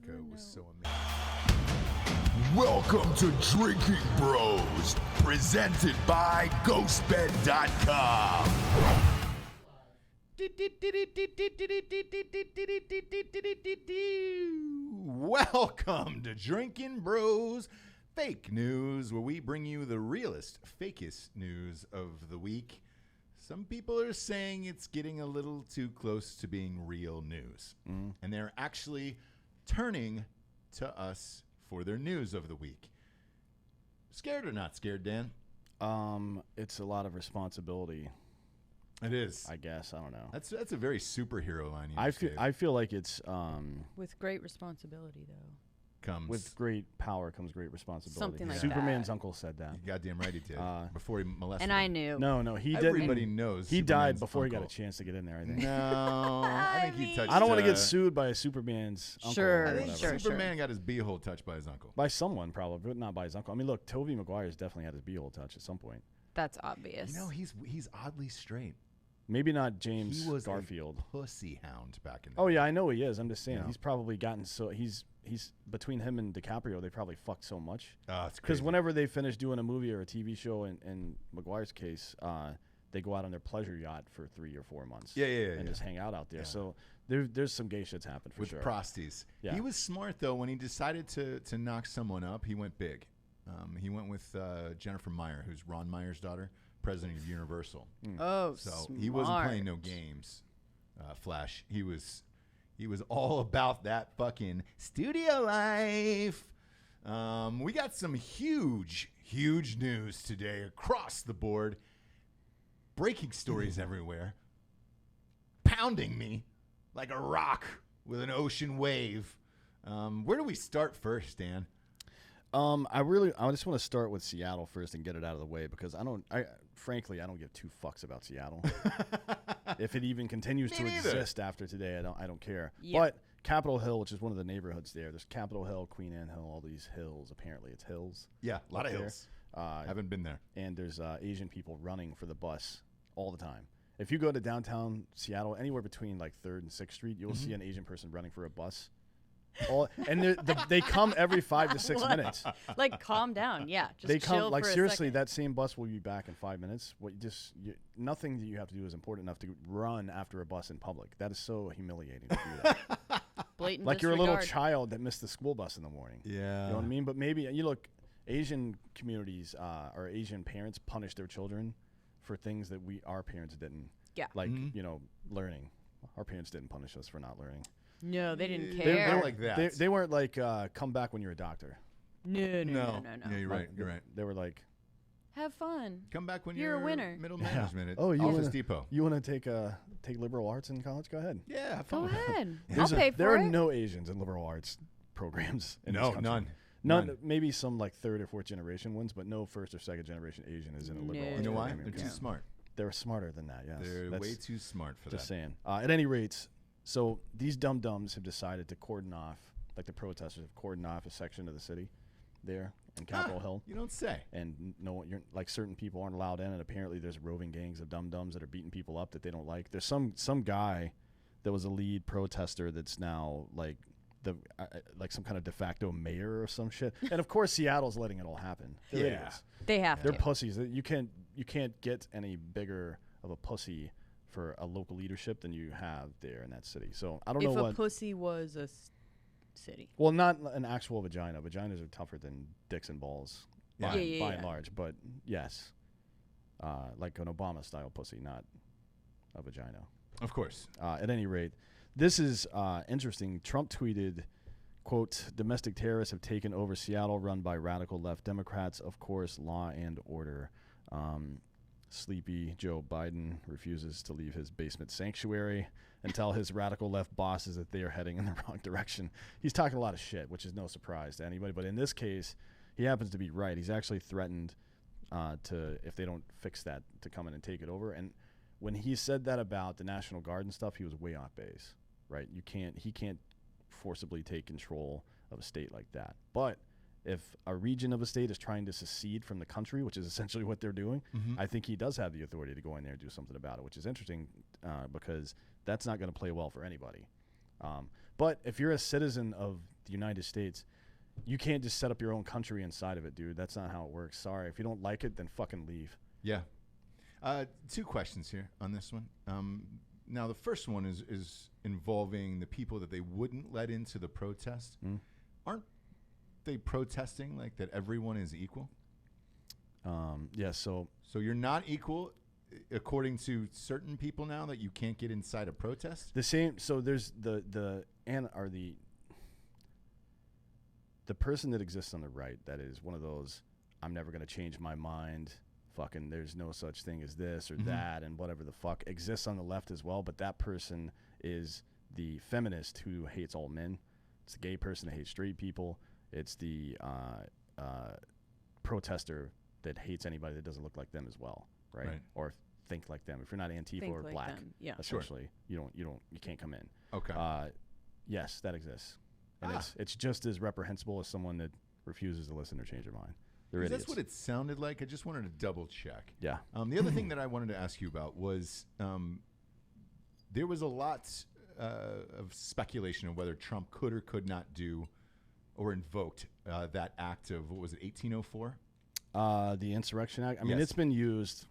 America was so amazing. Welcome to Drinkin Bros, presented by GhostBed.com. Welcome to Drinkin Bros Fake News, where we bring you the realest, fakest news of the week. Some people are saying it's getting a little too close to being real news. And they're actually turning to us for their news of the week. Scared or not scared, Dan? It's a lot of responsibility. It is. I guess. I don't know. That's a very superhero line. I feel like it's with great responsibility, though. Comes with great power comes great responsibility. Something like Superman's that. uncle said that. You're goddamn right he did. Before he molested And him. I knew. No, he didn't. Everybody knows. He Superman's died before uncle. he got a chance to get in there. I think. No, I think he touched. I don't want to get sued by a Superman's uncle. Sure, or I think whatever. Superman got his beehole touched by his uncle. By someone probably, but not by his uncle. I mean, look, Tobey Maguire's definitely had his beehole touched at some point. That's obvious. You know, he's oddly straight. Maybe not James He was Garfield. a pussy hound back in the Oh day. yeah, I know he is. I'm just saying Yeah. he's probably gotten so he's between him and DiCaprio, they probably fucked so much. Oh, it's Because crazy. whenever they finish doing a movie or a TV show, in Maguire's case, they go out on their pleasure yacht for 3 or 4 months. Yeah, and just hang out out there. Yeah. So there's some gay shit's happened for with sure. prosties. Yeah. He was smart though. When he decided to knock someone up, he went big. He went with Jennifer Meyer, who's Ron Meyer's daughter, president of Universal. Oh, So he wasn't playing no games, Flash. He was all about that fucking studio life. We got some huge news today across the board. Breaking stories everywhere. Pounding me like a rock with an ocean wave. Where do we start first, Dan? I just want to start with Seattle first and get it out of the way because frankly I don't give two fucks about Seattle. If it even continues to exist after today, I don't care. Yep. But Capitol Hill, which is one of the neighborhoods there's Capitol Hill, Queen Anne Hill, all these hills. Apparently, it's hills. Yeah, a lot of there. hills. Haven't been there. And there's Asian people running for the bus all the time. If you go to downtown Seattle, anywhere between like 3rd and 6th Street, you'll see an Asian person running for a bus. And they come every 5 to 6 minutes. Like, calm down. Yeah, just They come chill like for a seriously. second. That same bus will be back in 5 minutes. Nothing that you have to do is important enough to run after a bus in public. That is so humiliating to do that. Blatant Like you're a little disregard. child that missed the school bus in the morning. Yeah. You know what I mean? But maybe you look, Asian communities or Asian parents punish their children for things that our parents didn't. Yeah. Like learning. Our parents didn't punish us for not learning. No, they didn't They care. weren't like that. They weren't like come back when you're a doctor. No. Yeah, you're right. You're right. They were like, Have fun. Come back when You're a winner. Middle management at oh, you Office wanna, Depot. You want to take liberal arts in college? Go ahead. Yeah, have Go fun. ahead. There's I'll pay for there it. are no Asians in liberal arts programs in this No, country. none. Maybe some like 3rd or 4th generation ones, but no 1st or 2nd generation Asian is in a liberal No. arts You know why? program. They're too smart. They're smarter than that, yes. They're That's way too smart for just that. saying. At any rate, so these dum-dums have decided to cordon off, like the protesters have cordoned off a section of the city there in Capitol Hill. You don't say. And you're like certain people aren't allowed in, and apparently there's roving gangs of dum-dums that are beating people up that they don't like. There's some guy that was a lead protester that's now like like some kind of de facto mayor or some shit. And of course Seattle's letting it all happen. They're Yeah. idiots. They have They're to. pussies. You can't get any bigger of a pussy for a local leadership than you have there in that city. So I don't If know a what. pussy was a city. Well, not an actual vagina. Vaginas are tougher than dicks and balls by Yeah. and large. But yes, like an Obama-style pussy, not a vagina. Of course. At any rate, this is interesting. Trump tweeted, quote, "Domestic terrorists have taken over Seattle, run by radical left Democrats. Of course, law and order." Sleepy Joe Biden refuses to leave his basement sanctuary and tell his radical left bosses that they are heading in the wrong direction. He's talking a lot of shit, which is no surprise to anybody. But in this case, he happens to be right. He's actually threatened to, if they don't fix that, to come in and take it over. And when he said that about the National Guard and stuff, he was way off base, right? He can't forcibly take control of a state like that. But if a region of a state is trying to secede from the country, which is essentially what they're doing, I think he does have the authority to go in there and do something about it, which is interesting because that's not going to play well for anybody. But if you're a citizen of the United States, you can't just set up your own country inside of it, dude. That's not how it works. Sorry. If you don't like it, then fucking leave. Yeah. 2 questions here on this one. Now, the first one is involving the people that they wouldn't let into the protest. Aren't they protesting like that everyone is equal? Yeah, so you're not equal according to certain people now that you can't get inside a protest? the same. So there's the person that exists on the right that is one of those, I'm never going to change my mind, fucking there's no such thing as this or that and whatever the fuck, exists on the left as well. But that person is the feminist who hates all men. It's the gay person that hates straight people. It's the protester that hates anybody that doesn't look like them as well, right? Or think like them. If you're not Antifa Think or like black, them. Yeah. essentially, you can't come in. Okay. Yes, that exists, and it's just as reprehensible as someone that refuses to listen or change their mind. They're idiots. That's what it sounded like. I just wanted to double check. Yeah. The other thing that I wanted to ask you about was there was a lot of speculation of whether Trump could or could not do or invoked that act of, what was it, 1804? The Insurrection Act. I mean, Yes. it's been used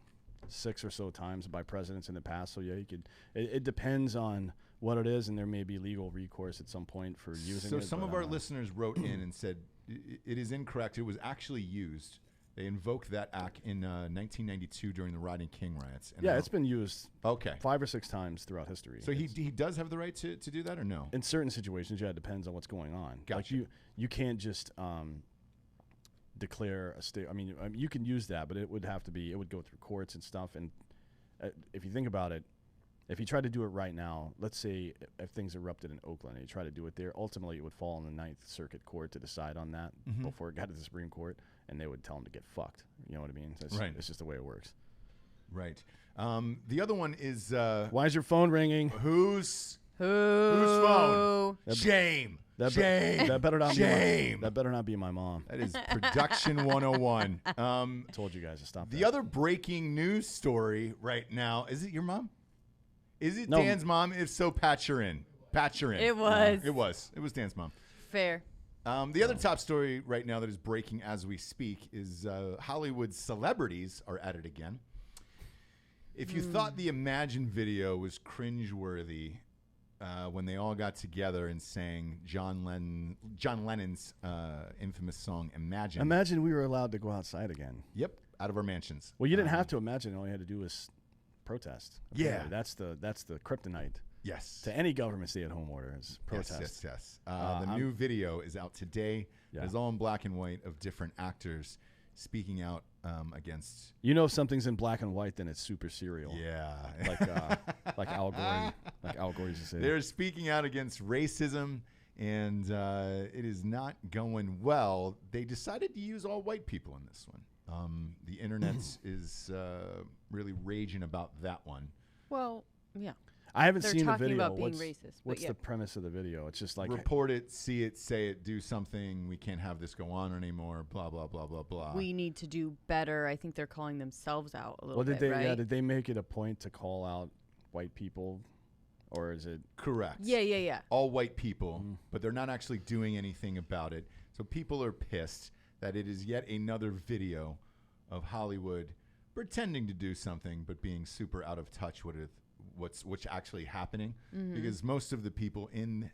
6 or so times by presidents in the past. So yeah, you could. It depends on what it is, and there may be legal recourse at some point for using So it. some of our listeners wrote in and said it is incorrect. It was actually used. They invoked that act in 1992 during the Rodney King riots. And Yeah, it's been used okay. 5 or 6 times throughout history. So he does have the right to do that or no? in certain situations, yeah, it depends on what's going on. Gotcha. Like you can't just declare a state. I mean, you can use that, but it would go through courts and stuff. And if you think about it, if he tried to do it right now, let's say if things erupted in Oakland and he tried to do it there, ultimately it would fall on the Ninth Circuit Court to decide on that before it got to the Supreme Court, and they would tell him to get fucked. You know what I mean? Right. It's just the way it works. Right. The other one is Why is your phone ringing? whose phone? Shame. Shame. That better not Shame. that better not be my mom. That is production 101. I told you guys to stop. The other breaking news story right now, is it your mom? Is it No. Dan's mom? If so, patch her in. It was. It was Dan's mom. Fair. The other top story right now that is breaking as we speak is Hollywood celebrities are at it again. If you thought the Imagine video was cringeworthy when they all got together and sang John Lennon's infamous song Imagine. Imagine we were allowed to go outside again. Yep, out of our mansions. Well, you didn't have to imagine. All you had to do was protest. Yeah. That's the kryptonite Yes. to any government stay-at-home order is protest. Yes. The new video is out today. Yeah. It's all in black and white of different actors speaking out against. You know, if something's in black and white, then it's super serial. Yeah. Like Al Gore. Like Al Gore used to say. They're speaking out against racism, and it is not going well. They decided to use all white people in this one. The internet is really raging about that one. Well, yeah. I haven't They're seen the talking video. about being racist, but What's yeah. the premise of the video? It's just like Report it, see it, say it, do something. We can't have this go on anymore. Blah blah blah blah blah. We need to do better. I think they're calling themselves out a little Well, did bit, they? right? Yeah, did they make it a point to call out white people, or is it? Correct. Yeah. All white people, but they're not actually doing anything about it. So people are pissed that it is yet another video of Hollywood pretending to do something, but being super out of touch with what's actually happening. Because most of the people in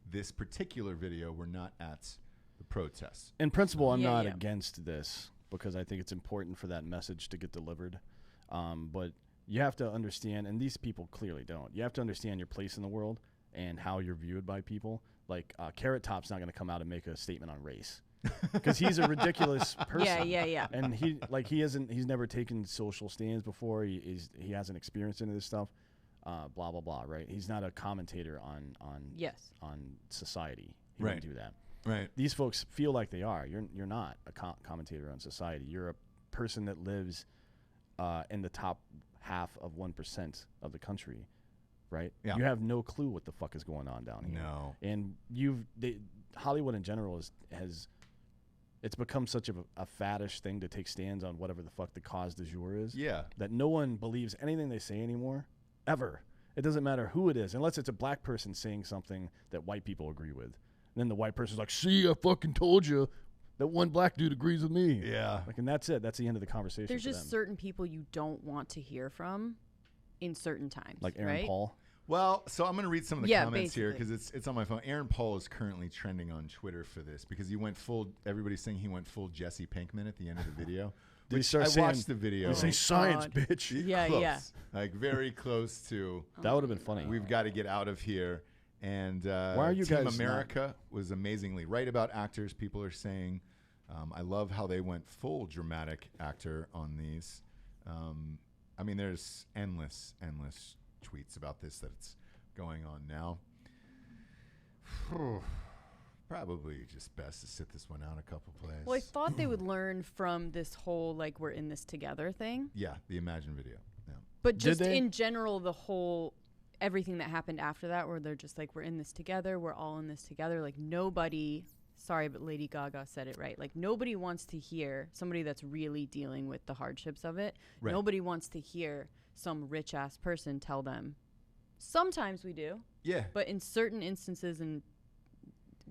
this particular video were not at the protests. In principle, I'm Yeah, not yeah. against this because I think it's important for that message to get delivered. But you have to understand, and these people clearly don't. You have to understand your place in the world and how you're viewed by people. Like Carrot Top's not going to come out and make a statement on race because he's a ridiculous person. Yeah. And he's never taken social stands before. He hasn't experienced any of this stuff. Blah blah blah. Right? He's not a commentator on society. He wouldn't do that. Right. These folks feel like they are. You're not a commentator on society. You're a person that lives in the top half of 1% of the country, right? Yeah. You have no clue what the fuck is going on down here. No. And Hollywood in general it's become such a faddish thing to take stands on whatever the fuck the cause du jour is. Yeah. That no one believes anything they say anymore, ever. It doesn't matter who it is, unless it's a black person saying something that white people agree with. then the white person's like, see, I fucking told you. That one black dude agrees with me. Yeah. Like, and that's it. That's the end of the conversation. There's for just them. certain people you don't want to hear from in certain times. Like Aaron right? Paul. Well, so I'm going to read some of the Yeah, comments here basically. because it's on my phone. Aaron Paul is currently trending on Twitter for this because he went full. Everybody's saying he went full Jesse Pinkman at the end of the video. Did he which start I saying- watched the video. You say science, God. bitch. Yeah, close, yeah. like very close to. That would have been funny. We've got to get out of here. And Why are you Team guys America was amazingly right about actors. People are saying, I love how they went full dramatic actor on these. I mean, there's endless tweets about this that's going on now. Probably just best to sit this one out a couple plays. Well, I thought they would learn from this whole, like, we're in this together thing. Yeah, the Imagine video. Yeah. But just they? in general, the whole, everything that happened after that, where they're just like, we're in this together, we're all in this together. Like, nobody, sorry, but Lady Gaga said it right. Like, nobody wants to hear somebody that's really dealing with the hardships of it. Right. Nobody wants to hear some rich ass person tell them. Sometimes we do, Yeah. but in certain instances, and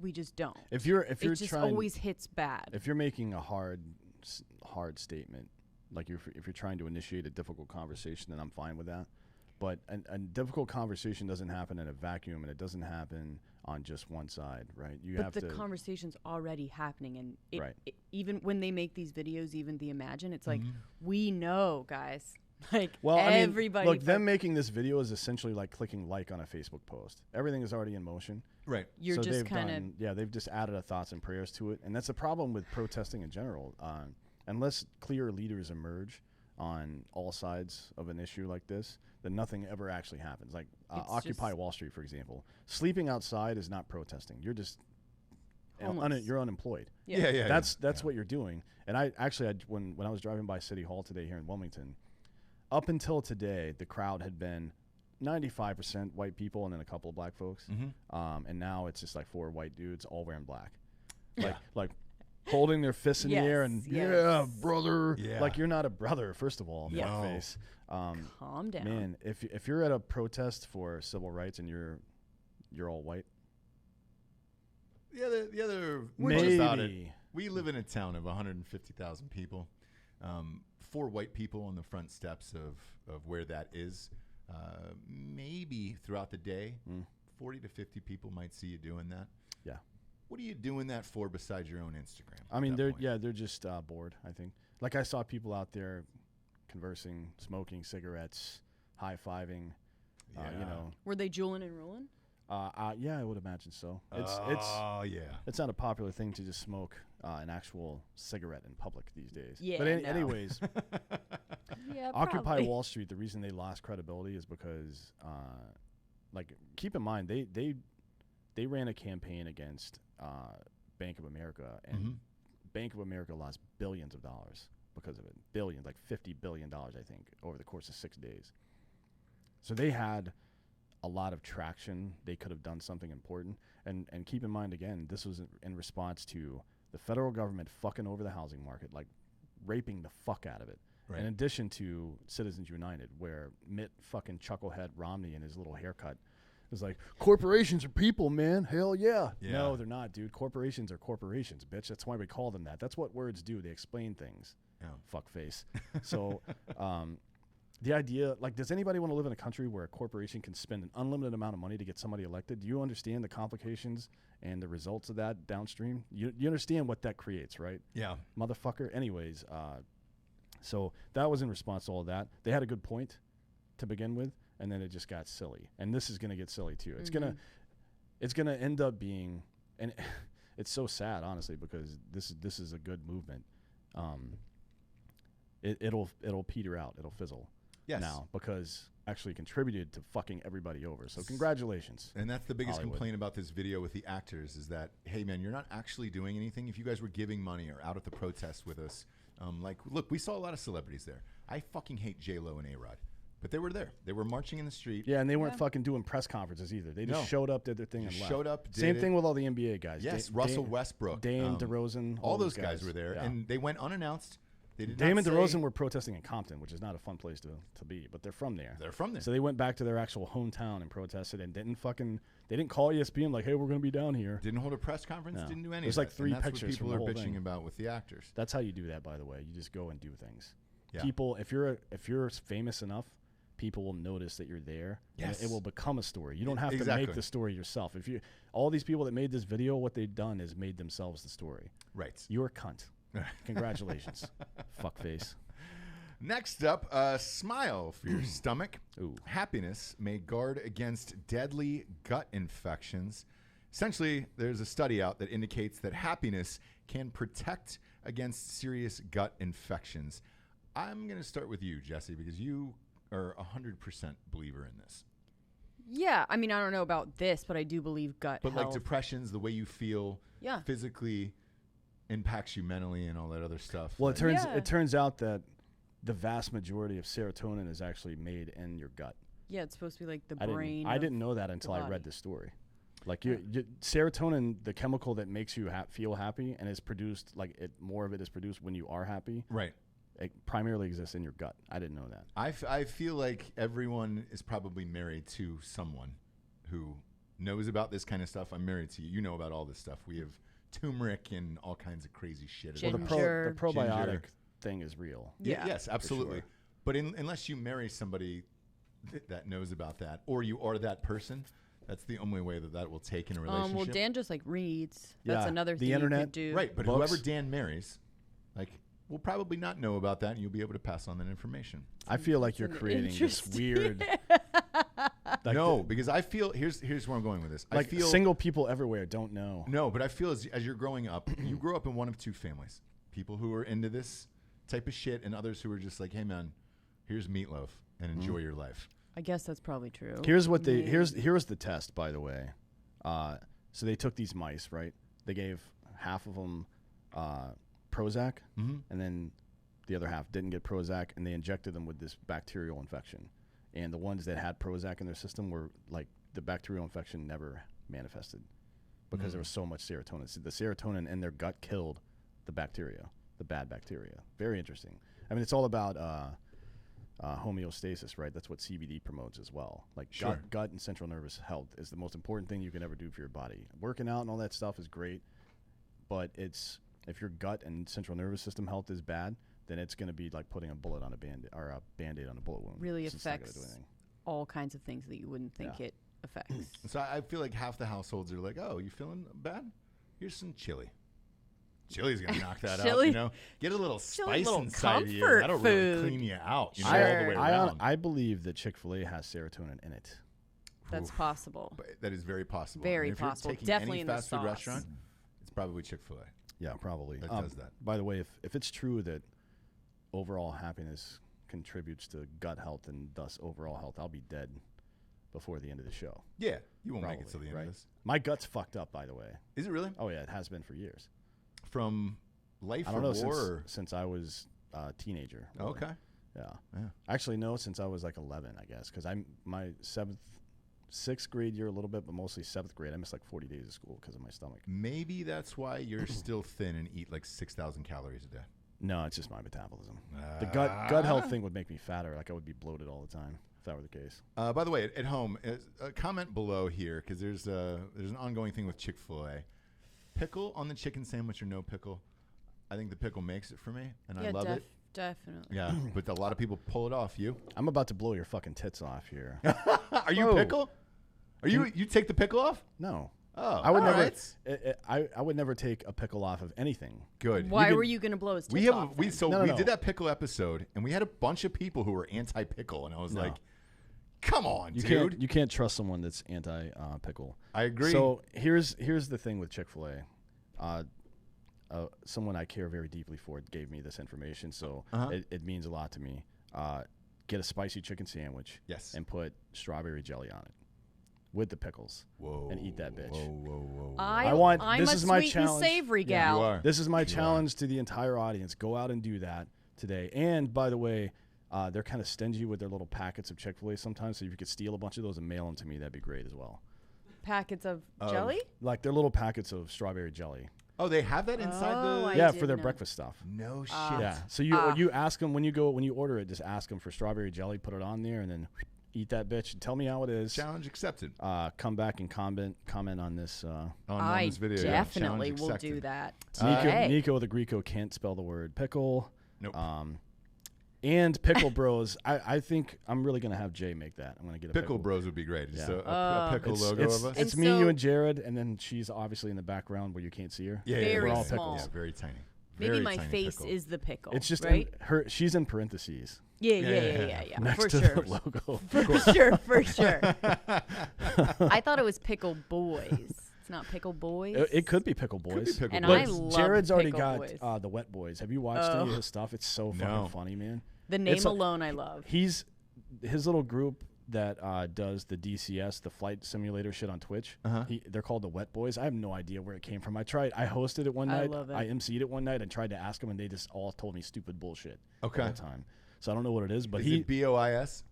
we just don't. If you're It just trying, always hits bad. if you're making a hard statement, like if you're trying to initiate a difficult conversation, then I'm fine with that. But a difficult conversation doesn't happen in a vacuum, and it doesn't happen on just one side, right? You But have the to. conversation's already happening, and Right. Even when they make these videos, even the Imagine, it's like, we know, guys. Like, Well, everybody. I mean, look, them making this video is essentially like clicking like on a Facebook post. Everything is already in motion. Right. You're so just they've kind of. done, yeah, they've just added a thoughts and prayers to it, and that's the problem with protesting in general. Unless clear leaders emerge on all sides of an issue like this, then nothing ever actually happens. Like It's Occupy just- Wall Street, for example. Sleeping outside is not protesting. You're just Homeless. you're unemployed. Yeah. That's what you're doing. And I actually, when I was driving by City Hall today here in Wilmington, up until today, the crowd had been 95% white people and then a couple of black folks. And now it's just like 4 white dudes all wearing black. Like holding their fists in the air and, Yes, yeah, yes. brother. Yeah. Like you're not a brother, first of all, Yeah. fuckface. Calm down. Man, if you're at a protest for civil rights and you're all white, The other maybe. about it. We live in a town of 150,000 people. 4 white people on the front steps of where that is. Maybe throughout the day, 40 to 50 people might see you doing that. Yeah. What are you doing that for besides your own Instagram? I at mean, that point? they're just bored, I think. Like I saw people out there conversing, smoking cigarettes, high-fiving, you Yeah. know. Were they jeweling and ruling? Yeah, I would imagine so. Oh, yeah. It's not a popular thing to just smoke an actual cigarette in public these days. Yeah, But no. anyways, Yeah, Occupy probably. Wall Street, the reason they lost credibility is because, like, keep in mind, they ran a campaign against Bank of America, and Bank of America lost billions of dollars because of it. Billions, like $50 billion, I think, over the course of 6 days. So they had a lot of traction. They could have done something important. And keep in mind, again, this was in response to the federal government fucking over the housing market, like raping the fuck out of it. Right. In addition to Citizens United, where Mitt fucking chucklehead Romney and his little haircut is like, corporations are people, man. Hell yeah. Yeah. No, they're not, dude. Corporations are corporations, bitch. That's why we call them that. That's what words do. They explain things. Yeah. Fuckface. So, the idea, like, does anybody want to live in a country where a corporation can spend an unlimited amount of money to get somebody elected? Do you understand the complications and the results of that downstream? You understand what that creates, right? Yeah. Motherfucker. Anyways, so that was in response to all of that. They had a good point to begin with, and then it just got silly. And this is going to get silly too. It's gonna end up being, and it's so sad, honestly, because this is a good movement. It'll peter out. It'll fizzle. Yes. Now, because actually contributed to fucking everybody over. So congratulations. And that's the biggest Hollywood. complaint about this video with the actors is that, hey, man, you're not actually doing anything. If you guys were giving money or out at the protests with us, like, look, we saw a lot of celebrities there. I fucking hate J-Lo and A-Rod. But they were there. They were marching in the street. Yeah, and they weren't fucking doing press conferences either. They just showed up, did their thing, and Just left. showed up, did Same it. thing with all the NBA guys. Yes, Russell Westbrook. Dame, DeRozan. All those guys were there. Yeah. And they went unannounced. They did Damon not DeRozan say, were protesting in Compton, which is not a fun place to be, but they're from there. They're from there. So they went back to their actual hometown and protested and they didn't call ESPN like, hey, we're going to be down here. Didn't hold a press conference. No. Didn't do anything. There's like 3 and that's pictures what people from the are whole bitching thing. about with the actors. That's how you do that, by the way. You just go and do things. Yeah. People, if you're famous enough, people will notice that you're there. Yes. And it will become a story. You don't have to Exactly. make the story yourself. All these people that made this video, what they've done is made themselves the story. Right. You're a cunt. Congratulations, fuckface. Next up, smile for your stomach. Ooh. Happiness may guard against deadly gut infections. Essentially, there's a study out that indicates that happiness can protect against serious gut infections. I'm going to start with you, Jessie, because you are 100% believer in this. Yeah, I mean, I don't know about this, but I do believe gut But health. like depressions, the way you feel Yeah. physically impacts you mentally and all that other stuff. Well, Like, it turns out that the vast majority of serotonin is actually made in your gut. Yeah, it's supposed to be like the I brain. I didn't know that until I body. read this story. Like serotonin, the chemical that makes you feel happy and is produced, more of it is produced when you are happy. right. It primarily exists in your gut. I didn't know that. I feel like everyone is probably married to someone who knows about this kind of stuff. I'm married to you. You know about all this stuff. We have turmeric and all kinds of crazy shit. Well, The Ginger. probiotic thing is real. Yeah. Yes, absolutely. sure. But unless you marry somebody that knows about that, or you are that person, that's the only way that will take in a relationship. Well, Dan just reads. That's Yeah, another the thing you internet- could do. right, but Books. whoever Dan marries, will probably not know about that, and you'll be able to pass on that information. I feel like you're an creating this interesting- weird. No, because I feel here's where I'm going with this. I Like feel single people everywhere don't know. No, but I feel as you're growing up, you grow up in one of two families: people who are into this type of shit, and others who are just like, "Hey, man, here's meatloaf, and enjoy your life." I guess that's probably true. Here's what they here's the test, by the way. So they took these mice, right? They gave half of them Prozac, and then the other half didn't get Prozac, and they injected them with this bacterial infection. And the ones that had Prozac in their system were the bacterial infection never manifested because there was so much serotonin. So the serotonin in their gut killed the bacteria, the bad bacteria. Very interesting. I mean, it's all about homeostasis, right? That's what CBD promotes as well. Sure. Gut and central nervous health is the most important thing you can ever do for your body. Working out and all that stuff is great, but if your gut and central nervous system health is bad, then it's going to be like putting a bullet on a Band-Aid or a Band-Aid on a bullet wound. Really It's just not gonna affects do anything. all kinds of things that you wouldn't think Yeah. it affects. So I feel like half the households are like, "Oh, you feeling bad? Here's some chili. Chili's gonna knock that out. Chili- You know, get a little Chili, spice little inside of you. comfort That'll really food. clean you out. You know, Sure. all the way around. I believe that Chick-fil-A has serotonin in it. That's possible. But that is very possible. Very And if you're possible. taking Definitely any in the fast food sauce. restaurant, it's probably Chick-fil-A. Yeah, probably. That does that. By the way, if it's true that overall happiness contributes to gut health and thus overall health, I'll be dead before the end of the show. Yeah, you won't make Probably, it till the end right? of this. My gut's fucked up, by the way. Is it really? Oh yeah, it has been for years. From life I or don't know war? Or? since I was a teenager. really. Okay. Yeah. Yeah. Actually, no, since I was 11, I guess, because my sixth grade year a little bit, but mostly 7th grade, I missed 40 days of school because of my stomach. Maybe that's why you're still thin and eat 6,000 calories a day. No, it's just my metabolism. The gut health thing would make me fatter. I would be bloated all the time if that were the case. By the way, at home, comment below here because there's an ongoing thing with Chick-fil-A. Pickle on the chicken sandwich or no pickle? I think the pickle makes it for me, and I love it. Definitely. Yeah, but a lot of people pull it off. You? I'm about to blow your fucking tits off here. Are you pickle? Are you take the pickle off? No. Oh, I would all never. right. I would never take a pickle off of anything. Good. Why You were did- you going to blow his tits We off then? No. did that pickle episode, and we had a bunch of people who were anti-pickle, and I was No. like, "Come on, You dude." you can't trust someone that's anti pickle. I agree. So here's the thing with Chick-fil-A. Someone I care very deeply for gave me this information, so it means a lot to me. Get a spicy chicken sandwich. Yes. And put strawberry jelly on it with the pickles. Whoa. And eat that bitch. Whoa. I'm this a is my sweet challenge. and savory You gal. are. This is my challenge to the entire audience. Go out and do that today. And by the way, they're kind of stingy with their little packets of Chick-fil-A sometimes, so if you could steal a bunch of those and mail them to me, that'd be great as well. Packets of jelly? Like they're little packets of strawberry jelly. Oh, they have that inside Oh, the. Yeah, for didn't their know. breakfast stuff. No shit. Yeah. So you ask them when you order it, just ask them for strawberry jelly, put it on there, and then eat that bitch and tell me how it is. Challenge accepted. Come back and comment on this. On this video. Yeah. Definitely Challenge will accepted. do that. Nico the Greco can't spell the word pickle. Nope. And Pickle Bros. I think I'm really gonna have Jay make that. I'm gonna get a Pickle Bros would be great. Just Yeah. a pickle logo of us. It's And me, so- you, and Jared, and then she's obviously in the background where you can't see her. Yeah, Very we're all small. pickles. Yeah, very tiny. Maybe Very my tiny face pickle. is the pickle. It's just right. she's in parentheses Yeah. next For to sure. the logo. For sure. I thought it was Pickle Boys. It's not Pickle Boys. It could be Pickle Boys. be Pickle And Boys. I love Jared's already Pickle got Boys. the Wet Boys. Have you watched any of his stuff? It's so fucking No. funny, man. The name It's alone I love. His little group that does the DCS, the flight simulator shit on Twitch. They're called the Wet Boys. I have no idea where it came from. I hosted it one I night. love it. I emceed it one night and tried to ask them, and they just all told me stupid bullshit Okay. all the time. So I don't know what it is, but Is it BOIS?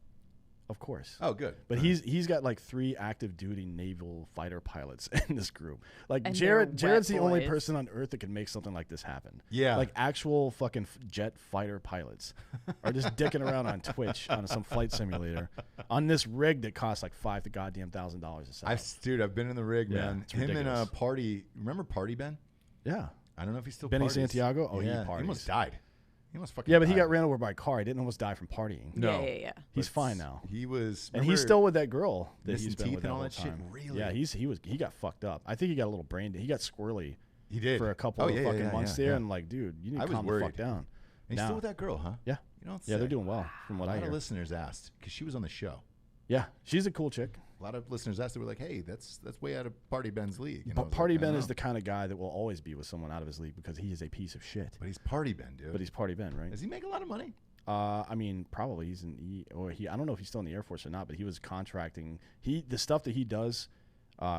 of course. Oh, good. But he's got like 3 active duty naval fighter pilots in this group. Like And Jared's they're the Wet only Boys. person on earth that can make something like this happen. Yeah. Like actual fucking jet fighter pilots are just dicking around on Twitch on some flight simulator on this rig that costs like $5,000 a set. I've been in the rig, Yeah, man. it's Him ridiculous. and Party. Remember Party Ben? Yeah. I don't know if he's still Benny parties. Santiago? Oh, he yeah, parties. He almost died. He almost fucking Yeah, but he died. got ran over by a car. He didn't almost die from partying. No. Yeah. He's fine now. He was. And he's remember still with that girl that missing he's been teeth with and all whole that shit? time. Really? Yeah, he got fucked up. I think he got a little he got squirrely. He did For a couple of fucking months there, and like, dude, you need I to was calm the worried. fuck down. And he's Now- still with that girl, huh? Yeah. You don't Yeah, they're say. doing well from what A I lot of hear. listeners asked because she was on the show. Yeah, she's a cool chick. A lot of listeners asked. They were like, "Hey, that's way out of Party Ben's league." And I But was Party like, I Ben don't is know. the kind of guy that will always be with someone out of his league because he is a piece of shit. But he's Party Ben, dude. But he's Party Ben, right? Does he make a lot of money? I mean, probably he's I don't know if he's still in the Air Force or not, but he was contracting. The stuff that he does,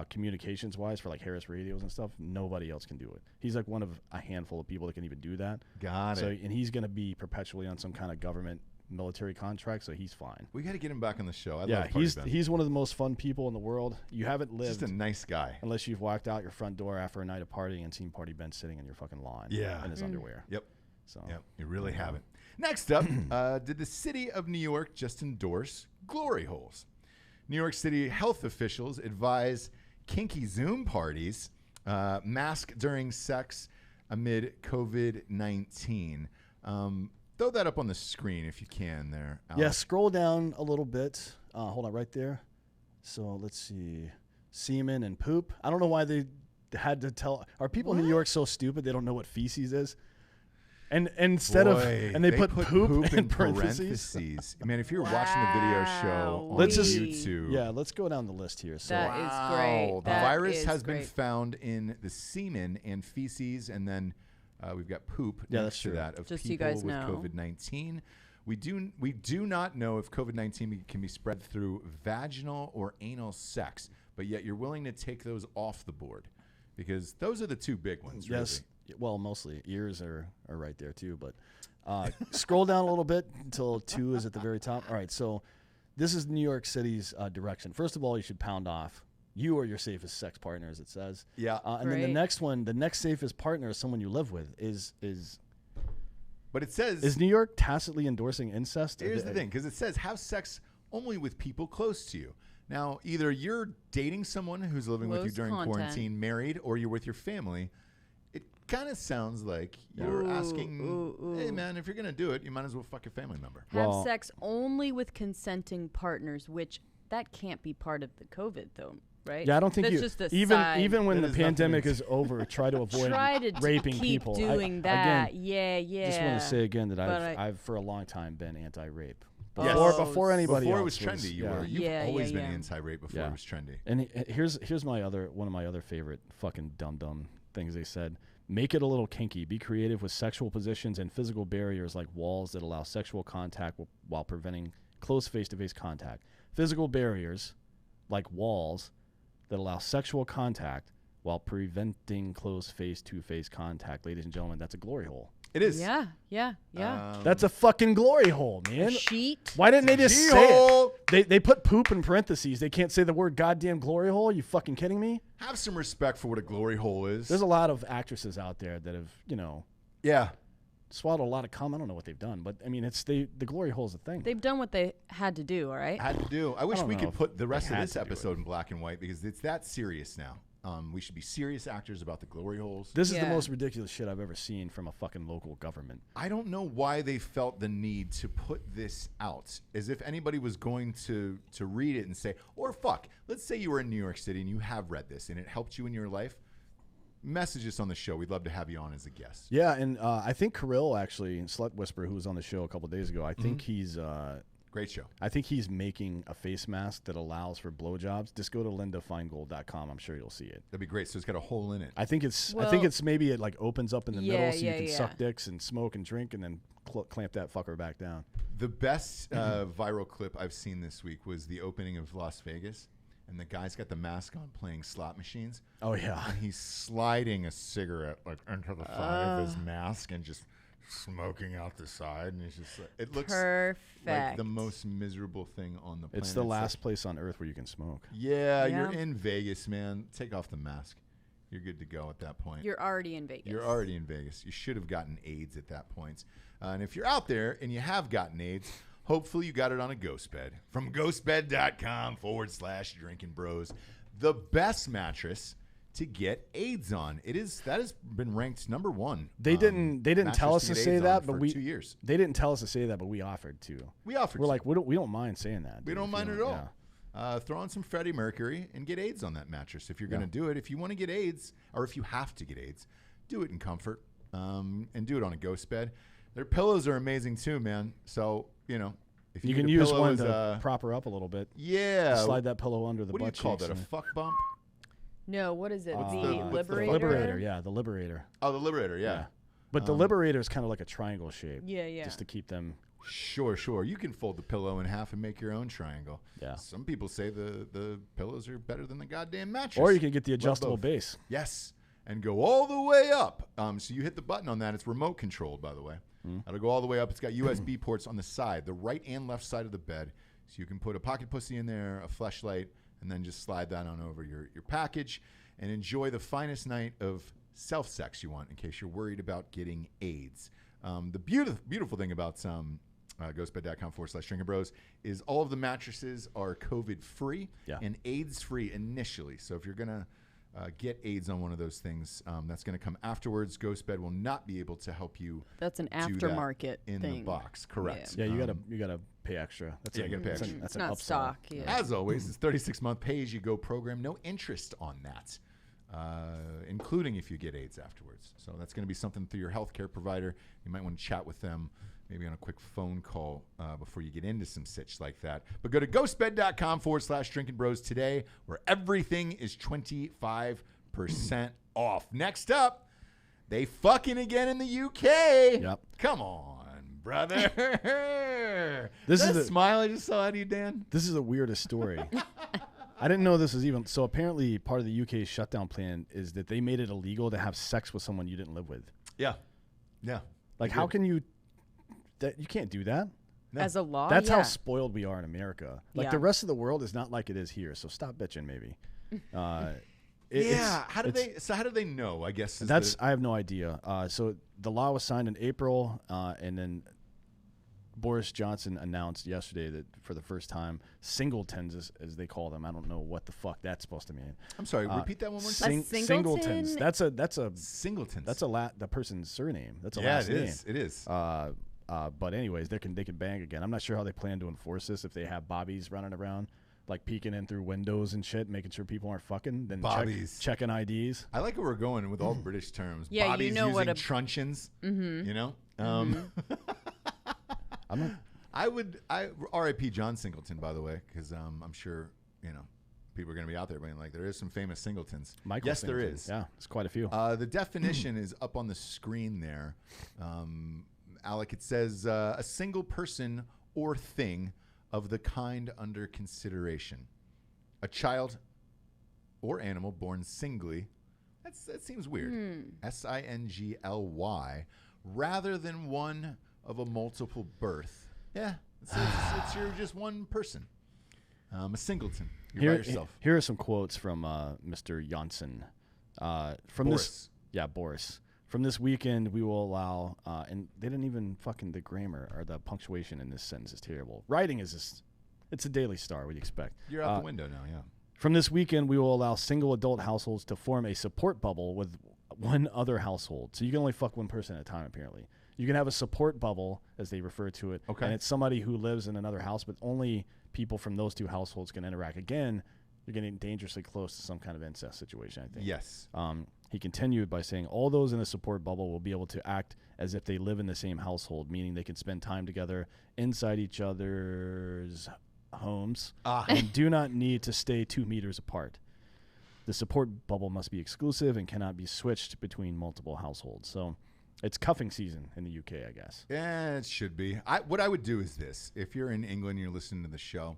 communications wise for like Harris radios and stuff, nobody else can do it. He's like one of a handful of people that can even do that. Got So, it. and he's going to be perpetually on some kind of government military contract, so he's fine. We got to get him back on the show. I Yeah, love Party he's Ben. he's one of the most fun people in the world. You haven't lived just a nice guy. unless you've walked out your front door after a night of partying and seen Party Ben sitting in your fucking lawn in his underwear. Yep. So Yep. You really haven't. Next up, did the city of New York just endorse glory holes? New York City health officials advise kinky Zoom parties mask during sex amid COVID-19. Throw that up on the screen if you can there, Alex. yeah, scroll down a little bit. Hold on, right there. So let's see, semen and poop. I don't know why they had to tell. Are people in New York so stupid they don't know what feces is? And instead Boy, they they put poop in parentheses. parentheses. Man, if you're watching the video show on Let's just- YouTube, Yeah, let's go down the list here. So That is great. the That virus is has been great. found in the semen and feces, and then we've got poop Yeah, next that's to true. that of Just so people you guys with know. COVID-19. We do not know if COVID-19 can be spread through vaginal or anal sex, but yet you're willing to take those off the board because those are the two big ones. yes, Really. well, mostly ears are right there too. But scroll down a little bit until 2 is at the very top. All right, so this is New York City's direction. First of all, you should pound off. You are your safest sex partner, as it says. Yeah. And then the Great. next one, the next safest partner is someone you live with. Is But it says New York tacitly endorsing incest? here's the thing, because it says have sex only with people close to you. Now, either you're dating someone who's living with you Close during content. quarantine, married, or you're with your family. It kind of sounds like you're asking, hey, man, if you're going to do it, you might as well fuck your family member. Have Well- sex only with consenting partners, which that can't be part of the COVID, though, right? Yeah, I don't think That's you just a even side. even when That the has nothing to pandemic do- is over, try to avoid Try to raping keep people. doing that. Yeah. Just want to say again that But I've for a long time been anti-rape. Yes. Before anybody Before it else was trendy, you were. You've Yeah, always yeah, been yeah. anti-rape before Yeah. it was trendy. And here's one of my other favorite fucking dumb things they said. Make it a little kinky. Be creative with sexual positions and physical barriers like walls that allow sexual contact while preventing close face-to-face contact. Physical barriers like walls that allow sexual contact while preventing close face-to-face contact. Ladies and gentlemen, that's a glory hole. It is. Yeah. That's a fucking glory hole, man. Sheet. Why didn't they just say G-hole. it? They put poop in parentheses. They can't say the word goddamn glory hole. Are you fucking kidding me? Have some respect for what a glory hole is. There's a lot of actresses out there that have, Yeah. swallowed a lot of cum. I don't know what they've done, but I mean, the glory hole's a thing. They've done what they had to do, all right? Had to do. I wish don't we know could if put the rest they of had this to do episode it. in black and white because it's that serious now. We should be serious actors about the glory holes. This is the Yeah. most ridiculous shit I've ever seen from a fucking local government. I don't know why they felt the need to put this out, as if anybody was going to read it and say, or fuck, let's say you were in New York City and you have read this and it helped you in your life. Message us on the show. We'd love to have you on as a guest. Yeah, and I think Kirill actually, Slut Whisperer, who was on the show a couple days ago, I think he's Great show. I think he's making a face mask that allows for blowjobs. Just go to lindafeingold.com. I'm sure you'll see it. That'd be great. So it's got a hole in it. I think it's Well- maybe it like opens up in the middle so you yeah, can yeah. suck dicks and smoke and drink and then clamp that fucker back down. The best viral clip I've seen this week was the opening of Las Vegas, and the guy's got the mask on playing slot machines, Oh yeah. and he's sliding a cigarette like into the side of his mask and just smoking out the side, and it's just it looks Perfect. like the most miserable thing on the planet. It's the like, last place on earth where you can smoke. yeah, Yeah. you're in Vegas, man. Take off the mask. You're good to go at that point. You're already in Vegas. You're already in Vegas. You should have gotten AIDS at that point. And if you're out there and you have gotten AIDS, hopefully you got it on a ghost bed. From ghostbed.com/Drinkin Bros. The best mattress to get AIDS on. That has been ranked number one. They didn't tell us to mattress say get AIDS that, on but for we 2 years. They didn't tell us to say that, but we offered to. We offered. We're to. like, we don't mind saying that. We dude, don't if mind you it at all. yeah. Throw on some Freddie Mercury and get AIDS on that mattress. If you're going to do it, if you want to get AIDS, or if you have to get AIDS, do it in comfort and do it on a ghost bed. Their pillows are amazing too, man. So, if You need can a use pillow one as to prop her up a little bit. yeah. Slide that pillow under the What do you butt call cheeks that? A and- fuck bump? No, what is it? What's The the Liberator? Liberator, yeah, the Liberator. Oh, the Liberator, yeah. But the Liberator is kind of like a triangle shape. Yeah. Just to keep them. Sure. You can fold the pillow in half and make your own triangle. Yeah. Some people say the pillows are better than the goddamn mattress. Or you can get the Love adjustable both. base. Yes, and go all the way up. So you hit the button on that. It's remote controlled, by the way. It'll go all the way up. It's got USB ports on the side, the right and left side of the bed. So you can put a pocket pussy in there, a fleshlight, and then just slide that on over your package and enjoy the finest night of self-sex you want in case you're worried about getting AIDS. The beautiful thing about ghostbed.com/Drinkin Bros is all of the mattresses are COVID-free and AIDS-free initially. So if you're going to get AIDS on one of those things, that's going to come afterwards. Ghostbed will not be able to help you. That's an do that aftermarket in thing. the box. Correct. Yeah, you gotta pay extra. That's you gotta pay extra. That's It's an not upsell. stock. Yeah. As always, it's 36-month pay-as-you-go program. No interest on that, including if you get AIDS afterwards. So that's going to be something through your healthcare provider. You might want to chat with them, maybe on a quick phone call before you get into some sitch like that. But go to ghostbed.com/Drinkin Bros today, where everything is 25% off. Next up, they fucking again in the UK. Yep. Come on, brother. This That is the- smile I just saw out of you, Dan. This is the weirdest story. I didn't know this was even. So apparently, part of the UK's shutdown plan is that they made it illegal to have sex with someone you didn't live with. Yeah. Yeah. Like, how can you? That you can't do that. No. As a law, That's yeah. how spoiled we are in America. Like Yeah. the rest of the world is not like it is here. So stop bitching, maybe. How did they know? I guess I have no idea. So the law was signed in April, and then Boris Johnson announced yesterday that for the first time, singletons, as they call them, I don't know what the fuck that's supposed to mean. I'm sorry. Repeat that one more time. singleton? Singletons. That's a Singletons. that's the person's surname. That's a yeah. last It name. is. It is. But anyways, they can bang again. I'm not sure how they plan to enforce this. If they have bobbies running around, like peeking in through windows and shit, making sure people aren't fucking, then Bobbies. checking IDs. I like where we're going with all British terms. Yeah, you Bobby's know what using a- truncheons. You know. I'm not. I R.I.P. John Singleton, by the way, because I'm sure people are going to be out there being like, there is some famous Singletons. Michael yes, there Singleton. is. Yeah, it's quite a few. The definition is up on the screen there. Alec, it says a single person or thing of the kind under consideration. A child or animal born singly. That seems weird. Singly, rather than one of a multiple birth. Yeah, you're just one person, a singleton. You're by yourself. Here are some quotes from Mr. Janssen. From Boris. Boris. From this weekend, we will allow, and they didn't even fucking, the grammar or the punctuation in this sentence is terrible. Writing is just, it's a Daily Star. What do you expect? You're out the window now, yeah. From this weekend, we will allow single adult households to form a support bubble with one other household. So you can only fuck one person at a time, apparently. You can have a support bubble, as they refer to it, and it's somebody who lives in another house, but only people from those two households can interact. Again, you're getting dangerously close to some kind of incest situation, I think. Yes. He continued by saying, all those in the support bubble will be able to act as if they live in the same household, meaning they can spend time together inside each other's homes and do not need to stay 2 meters apart. The support bubble must be exclusive and cannot be switched between multiple households. So it's cuffing season in the UK, I guess. Yeah, it should be. What I would do is this. If you're in England and you're listening to the show,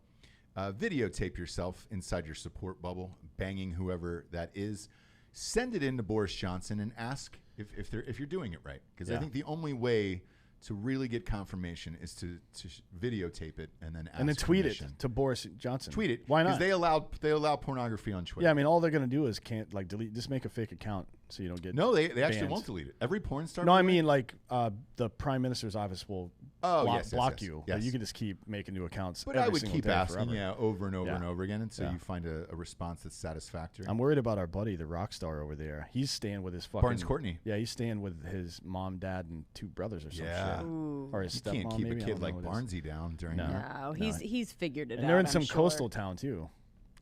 videotape yourself inside your support bubble, banging whoever that is. Send it in to Boris Johnson and ask if you're doing it right. Because I think the only way to really get confirmation is to videotape it and then ask tweet permission. it to Boris Johnson. Tweet it. Why not? Because they allow pornography on Twitter. Yeah, I mean, all they're going to do is delete. Just make a fake account so you don't get. No, they actually banned. won't delete it. Every porn star. No, I mean like the Prime Minister's office will block you. Yes. But you can just keep making new accounts. But every I would single keep day asking, forever. over and over and over again until you find a response that's satisfactory. I'm worried about our buddy, the rock star over there. He's staying with his fucking Barnes Courtney. Yeah, he's staying with his mom, dad, and 2 brothers or some shit. Ooh. Or his You stepmom. can't keep maybe? a I kid don't know like who it is. Barnesy down during No. that. No, he's figured it out. And they're in I'm some sure. coastal town too.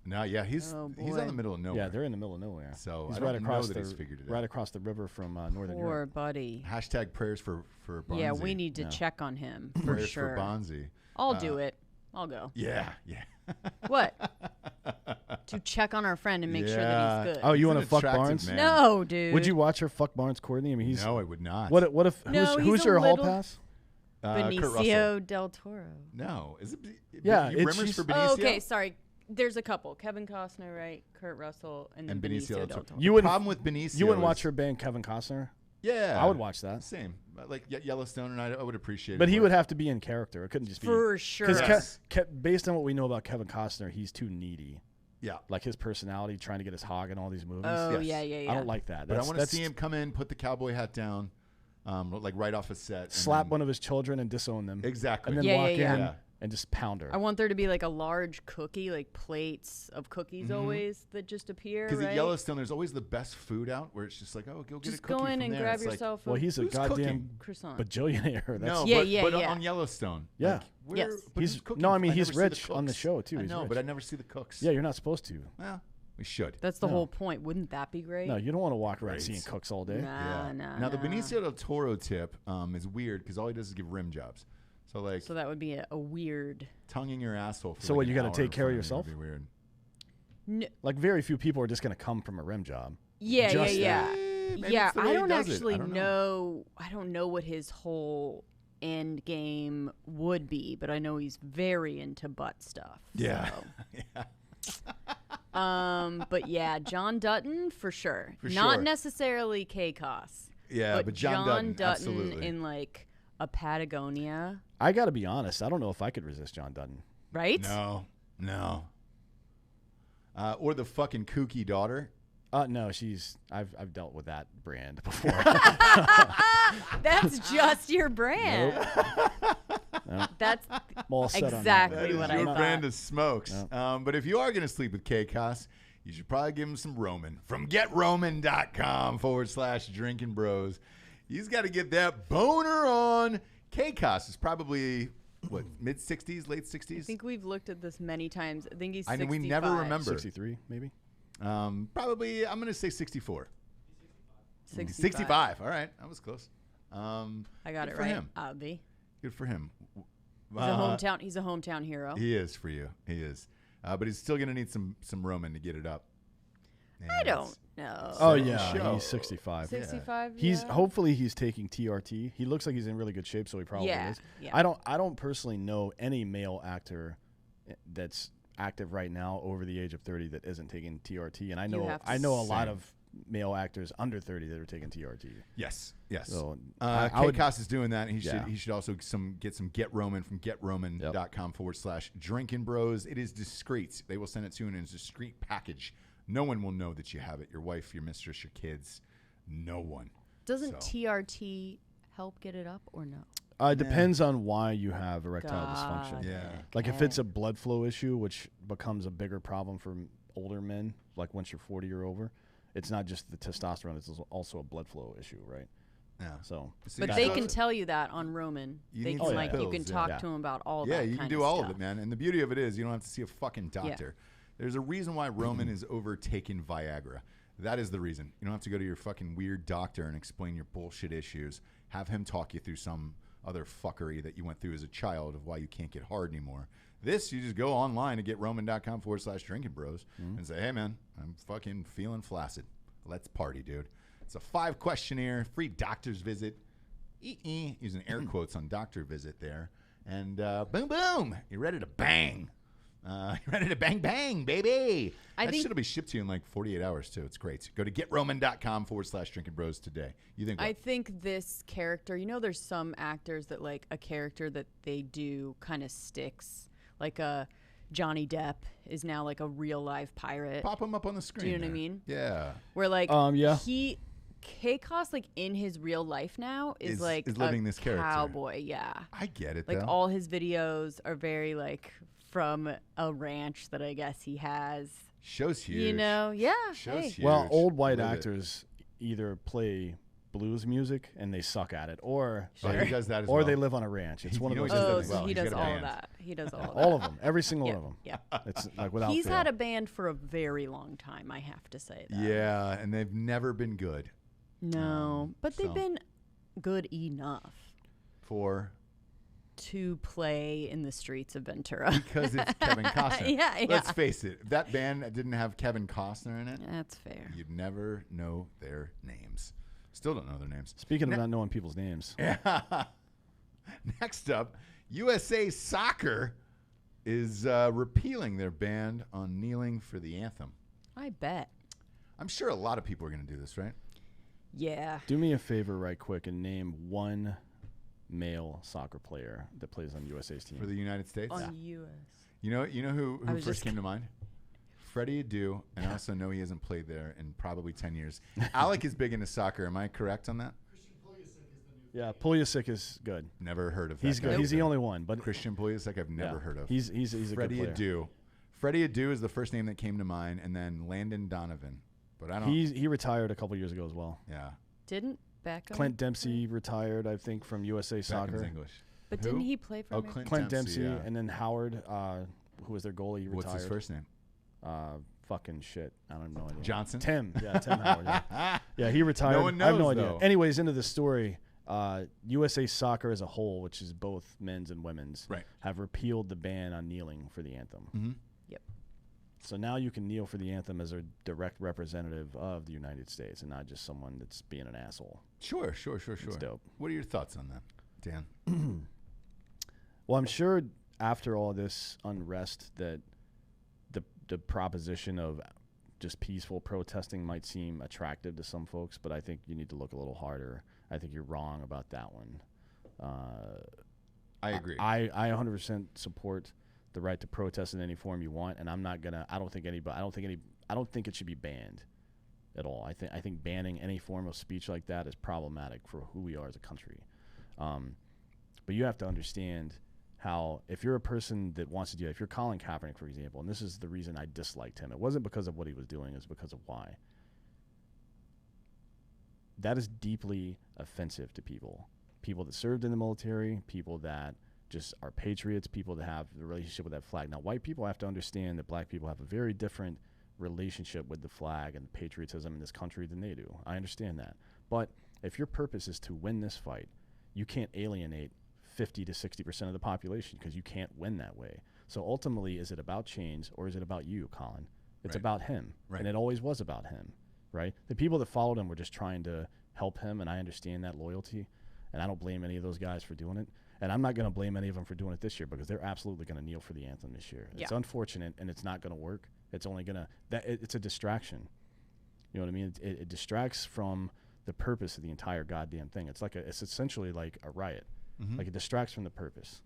No, yeah, he's Oh, out boy. in the middle of nowhere. Yeah, they're in the middle of nowhere. So he's I right don't across know that the he's figured it right out. across the river from Northern Poor Europe. buddy. Hashtag prayers for Barnesy. Yeah, we need to Yeah. check on him for prayers sure. for Bonzi. I'll do it. I'll go. Yeah. What? To check on our friend and make sure that he's good. Oh, you He's want an to fuck attractive Barnes? man. No, dude. Would you watch her fuck Barnes Courtney? I mean, he's No, I would not. what if No, who's he's your a hall little- pass? Kurt Russell. Benicio del Toro. No, is it? Yeah, you it's- rimmers she's- for Benicio. Oh, okay, sorry. There's a couple. Kevin Costner, right? Kurt Russell, and then Benicio del Toro. You The wouldn't- problem with Benicio. You wouldn't watch is- her bang Kevin Costner? Yeah, I would watch that. Same, like Yellowstone, and I would appreciate it. But he would have to be in character. It couldn't just be For sure. Because Yes. based on what we know about Kevin Costner, he's too needy. Yeah, Like his personality, trying to get his hog in all these movies. Oh, Yes. yeah. I don't like that. but I want to see him come in, put the cowboy hat down, like right off a set, and slap then- one of his children and disown them. Exactly. And then Yeah, walk yeah, in yeah. and just pound her. I want there to be like a large cookie, like plates of cookies always that just appear, Because right? at Yellowstone, there's always the best food out, where it's just like, oh, go get just a cookie go in from and there. grab It's like, yourself well, a he's a Who's goddamn cooking? croissant. bajillionaire. That's No, Yeah, but yeah. on Yellowstone. Yeah. Like, where, Yes. but He's- who's cooking? no, I mean, he's never see the rich on the cooks. show, too. I He's know, rich. but I never see the cooks. Yeah, you're not supposed to. Well, we should. That's the No. whole point. Wouldn't that be great? No, you don't want to walk around Right. seeing cooks all day. Nah. Now the Benicio del Toro tip is weird because all he does is give rim jobs. So like So that would be a weird. tonguing your asshole. For So like what, an you gotta hour take in care of front yourself? me would be weird. Like, very few people are just going to come from a rim job. Yeah, Just- yeah. Maybe Yeah, it's the way I he don't does it. actually I don't know. I don't know what his whole end game would be, but I know he's very into butt stuff. Yeah. So. But yeah, John Dutton for sure. For Not sure. necessarily K-Cos. Yeah, but John Dutton, absolutely. in like a Patagonia, I got to be honest. I don't know if I could resist John Dutton. right? No. Or the fucking kooky daughter. No, I've dealt with that brand before. That's just your brand. Nope. That's I'm all set on that. exactly That is what your I thought. brand of smokes. Yeah. But if you are going to sleep with K-Cos, you should probably give him some Roman from GetRoman.com/Drinkin Bros. He's got to get that boner on. K-Cos is probably, what, mid-60s, late 60s? I think we've looked at this many times. I think he's I know 65. we never remember. 63, maybe. Probably, I'm going to say 64. 65. All right. That was close. I got Good it for right. him. Abby. Good for him. He's a hometown hero. He is for you. He is. But he's still going to need some Roman to get it up. I And don't know. Oh, So yeah. show. He's 65. 65. Hopefully he's taking TRT. He looks like he's in really good shape, so he probably is. Yeah. I don't personally know any male actor that's active right now over the age of 30 that isn't taking TRT, and I know have to a lot Same. of male actors under 30 that are taking TRT. Yes. So K-Cos is doing that. And Yeah. he should also get some Get Roman from getroman.com/Drinkin Bros. It is discreet. They will send it to you in a discreet package. No one will know that you have it. Your wife, your mistress, your kids. No one. Doesn't TRT help get it up or no? It depends on why you have erectile dysfunction. Yeah. Like if it's a blood flow issue, which becomes a bigger problem for older men, like once you're 40 or over, it's not just the testosterone, it's also a blood flow issue, right? Yeah. So, But they can tell you that on Roman. You They need can some like you pills, can yeah. talk Yeah. to him about all Yeah, that. you can kind do of all stuff. of it, man. And the beauty of it is you don't have to see a fucking doctor. There's a reason why Roman is overtaking Viagra. That is the reason. You don't have to go to your fucking weird doctor and explain your bullshit issues. Have him talk you through some other fuckery that you went through as a child of why you can't get hard anymore. This, you just go online to getroman.com/Drinkin Bros and say, hey, man, I'm fucking feeling flaccid. Let's party, dude. It's a 5 questionnaire, free doctor's visit. Using air quotes on doctor visit there. And boom, boom. You're ready to bang. You're ready to bang, bang, baby. I That think- shit will be shipped to you in like 48 hours, too. It's great. Go to getroman.com/Drinkin Bros today. You think what? I think this character, there's some actors that like a character that they do kind of sticks. Like Johnny Depp is now like a real live pirate. Pop them up on the screen. Do you know what I there. mean? Yeah. Where like yeah. K-Cos like in his real life now is like is living a this character. cowboy. Yeah. I get it, Like though. all his videos are very like from a ranch that I guess he has. Show's huge. Yeah. Show's Hey. huge. Well, old white Live it. actors either play blues music and they suck at it, or Oh, he does that as or well. they live on a ranch. It's one of You know those. he does that Oh, as so well. he He's does got a all band. of that. He does all of that. All of them, every single Yeah, one of them. yeah. It's like without He's fail. had a band for a very long time, I have to say that. Yeah, and they've never been good No, but they've so- been good enough for to play in the streets of Ventura. because it's Kevin Costner. Yeah. Let's face it. If that band didn't have Kevin Costner in it, That's fair. you'd never know their names. Still don't know their names. Speaking of not knowing people's names, Next up, USA Soccer is repealing their ban on kneeling for the anthem. I bet. I'm sure a lot of people are going to do this, right? Yeah. do me a favor right quick and name one male soccer player that plays on USA's team. For the United States? On U.S. You know who I was first just- came to mind? Freddie Adu, and I also know he hasn't played there in probably 10 years. Alec is big into soccer. Am I correct on that? Yeah, Pulisic is good. Never heard of that He's guy good. He's the either. only one. But Christian Pulisic I've never yeah, heard of. He's a good Freddie player. Adu. Freddie Adu is the first name that came to mind, and then Landon Donovan. But I don't. He retired a couple years ago as well. Yeah. Didn't Beckham? Clint Dempsey retired, I think, from USA Beckham's Soccer. English. But Who? didn't he play for Oh, America? Clint Dempsey, yeah. and then Howard, who was their goalie, retired. What's his first name? Fucking shit. I don't know. Johnson? Tim. Yeah, Tim Howard. Yeah. Yeah, he retired. No one I have no knows, idea. though. Anyways, into the story. USA Soccer as a whole, which is both men's and women's, Right. have repealed the ban on kneeling for the anthem. Mm-hmm. Yep. So now you can kneel for the anthem as a direct representative of the United States and not just someone that's being an asshole. Sure. It's dope. What are your thoughts on that, Dan? Well, I'm sure after all this unrest that the proposition of just peaceful protesting might seem attractive to some folks, but I think you need to look a little harder. I think you're wrong about that one. I agree. I 100% support the right to protest in any form you want, and I don't think it should be banned at all. I think banning any form of speech like that is problematic for who we are as a country. But you have to understand how, if you're a person that wants to do it, if you're Colin Kaepernick, for example, and this is the reason I disliked him, it wasn't because of what he was doing, it's because of why. That is deeply offensive to people that served in the military, people that just are patriots, people that have the relationship with that flag. Now, white people have to understand that black people have a very different relationship with the flag and patriotism in this country than they do. I understand that. But if your purpose is to win this fight, you can't alienate 50 to 60% of the population because you can't win that way. So ultimately, is it about change or is it about you, Colin? It's Right. about him. Right. And it always was about him, right? The people that followed him were just trying to help him, and I understand that loyalty, and I don't blame any of those guys for doing it. And I'm not going to blame any of them for doing it this year because they're absolutely going to kneel for the anthem this year. It's Yeah. unfortunate, and it's not going to work. It's only going to – it's a distraction. You know what I mean? It distracts from the purpose of the entire goddamn thing. It's essentially like a riot. Like it distracts from the purpose.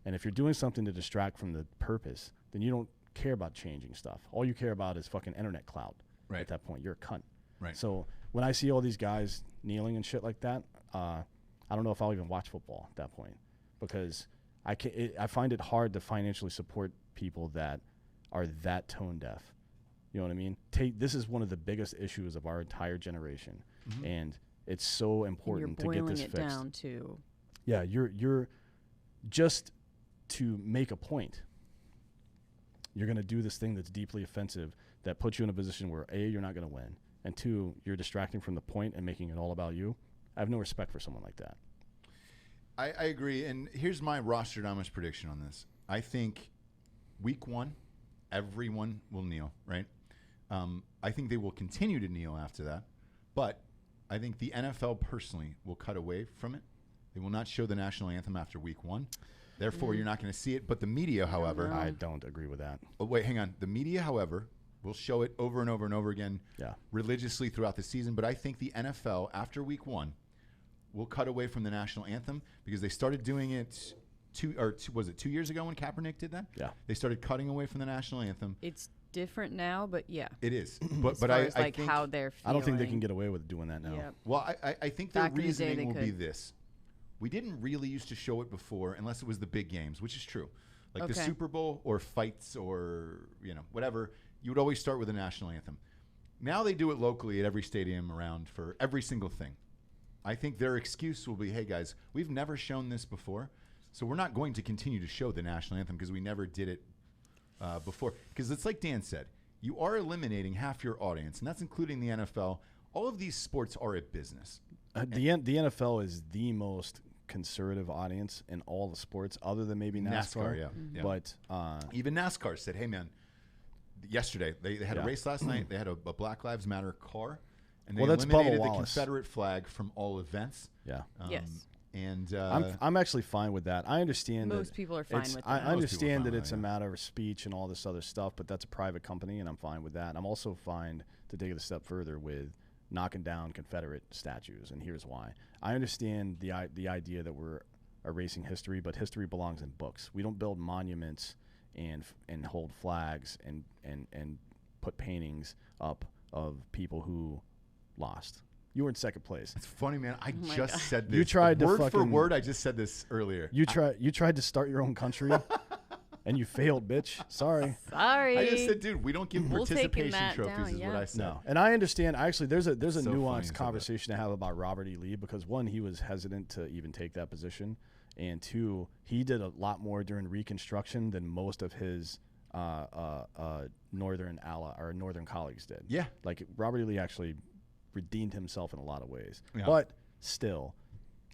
And if you're doing something to distract from the purpose, then you don't care about changing stuff. All you care about is fucking internet clout. Right. At that point, you're a cunt. Right. So when I see all these guys kneeling and shit like that, I don't know if I'll even watch football at that point, because I find it hard to financially support people that are that tone deaf. You know what I mean? This is one of the biggest issues of our entire generation, and it's so important to get this fixed. Boiling it down to. Yeah, you're just to make a point. You're going to do this thing that's deeply offensive that puts you in a position where A, you're not going to win, and 2, you're distracting from the point and making it all about you. I have no respect for someone like that. I agree, and here's my Rostradamus prediction on this. I think week 1, everyone will kneel, right? I think they will continue to kneel after that, but I think the NFL personally will cut away from it. They will not show the national anthem after week 1. Therefore, you're not going to see it. But the media, however... I don't agree with that. Oh, wait, hang on. The media, however, will show it over and over and over again religiously throughout the season. But I think the NFL, after week 1, will cut away from the national anthem because they started doing it 2 years ago when Kaepernick did that? Yeah. They started cutting away from the national anthem. It's different now, but yeah. It is. As far as like think, how they're feeling. I don't think they can get away with doing that now. Yep. Well, I think their Back in the day, reasoning they will be could. this. We didn't really used to show it before unless it was the big games, which is true. Like the Okay. Super Bowl or fights or, whatever, you would always start with the national anthem. Now they do it locally at every stadium around for every single thing. I think their excuse will be, hey, guys, we've never shown this before, so we're not going to continue to show the national anthem because we never did it before. Because it's like Dan said, you are eliminating half your audience, and that's including the NFL. All of these sports are a business. The NFL is the most conservative audience in all the sports, other than maybe NASCAR. Yeah. But even NASCAR said, hey, man, yesterday they had a race last night. They had a Black Lives Matter car, and they that's eliminated Bubba the Wallace. Confederate flag from all events. yeah, Yes. And I'm actually fine with that. I understand Most that people are fine it's- with I that. Most people are understand fine that with it's that, a yeah. matter of speech and all this other stuff, but that's a private company, and I'm fine with that. I'm also fine to take it a step further with knocking down Confederate statues, and here's why. I understand the idea that we're erasing history, but history belongs in books. We don't build monuments and hold flags and put paintings up of people who lost. You were in second place. it's funny, man. I my just God. said this. You tried to word for fucking- word. I just said this earlier. You tried to start your own country, and you failed, bitch. Sorry. Sorry. I just said, dude, we don't give We'll taking participation that trophies. down, Is what yeah. I said. No, and I understand. Actually, there's a So funny you nuanced said conversation to have about Robert E. Lee, because 1, he was hesitant to even take that position, and 2, he did a lot more during Reconstruction than most of his northern colleagues did. Yeah. Like Robert E. Lee actually redeemed himself in a lot of ways, Yeah. but still,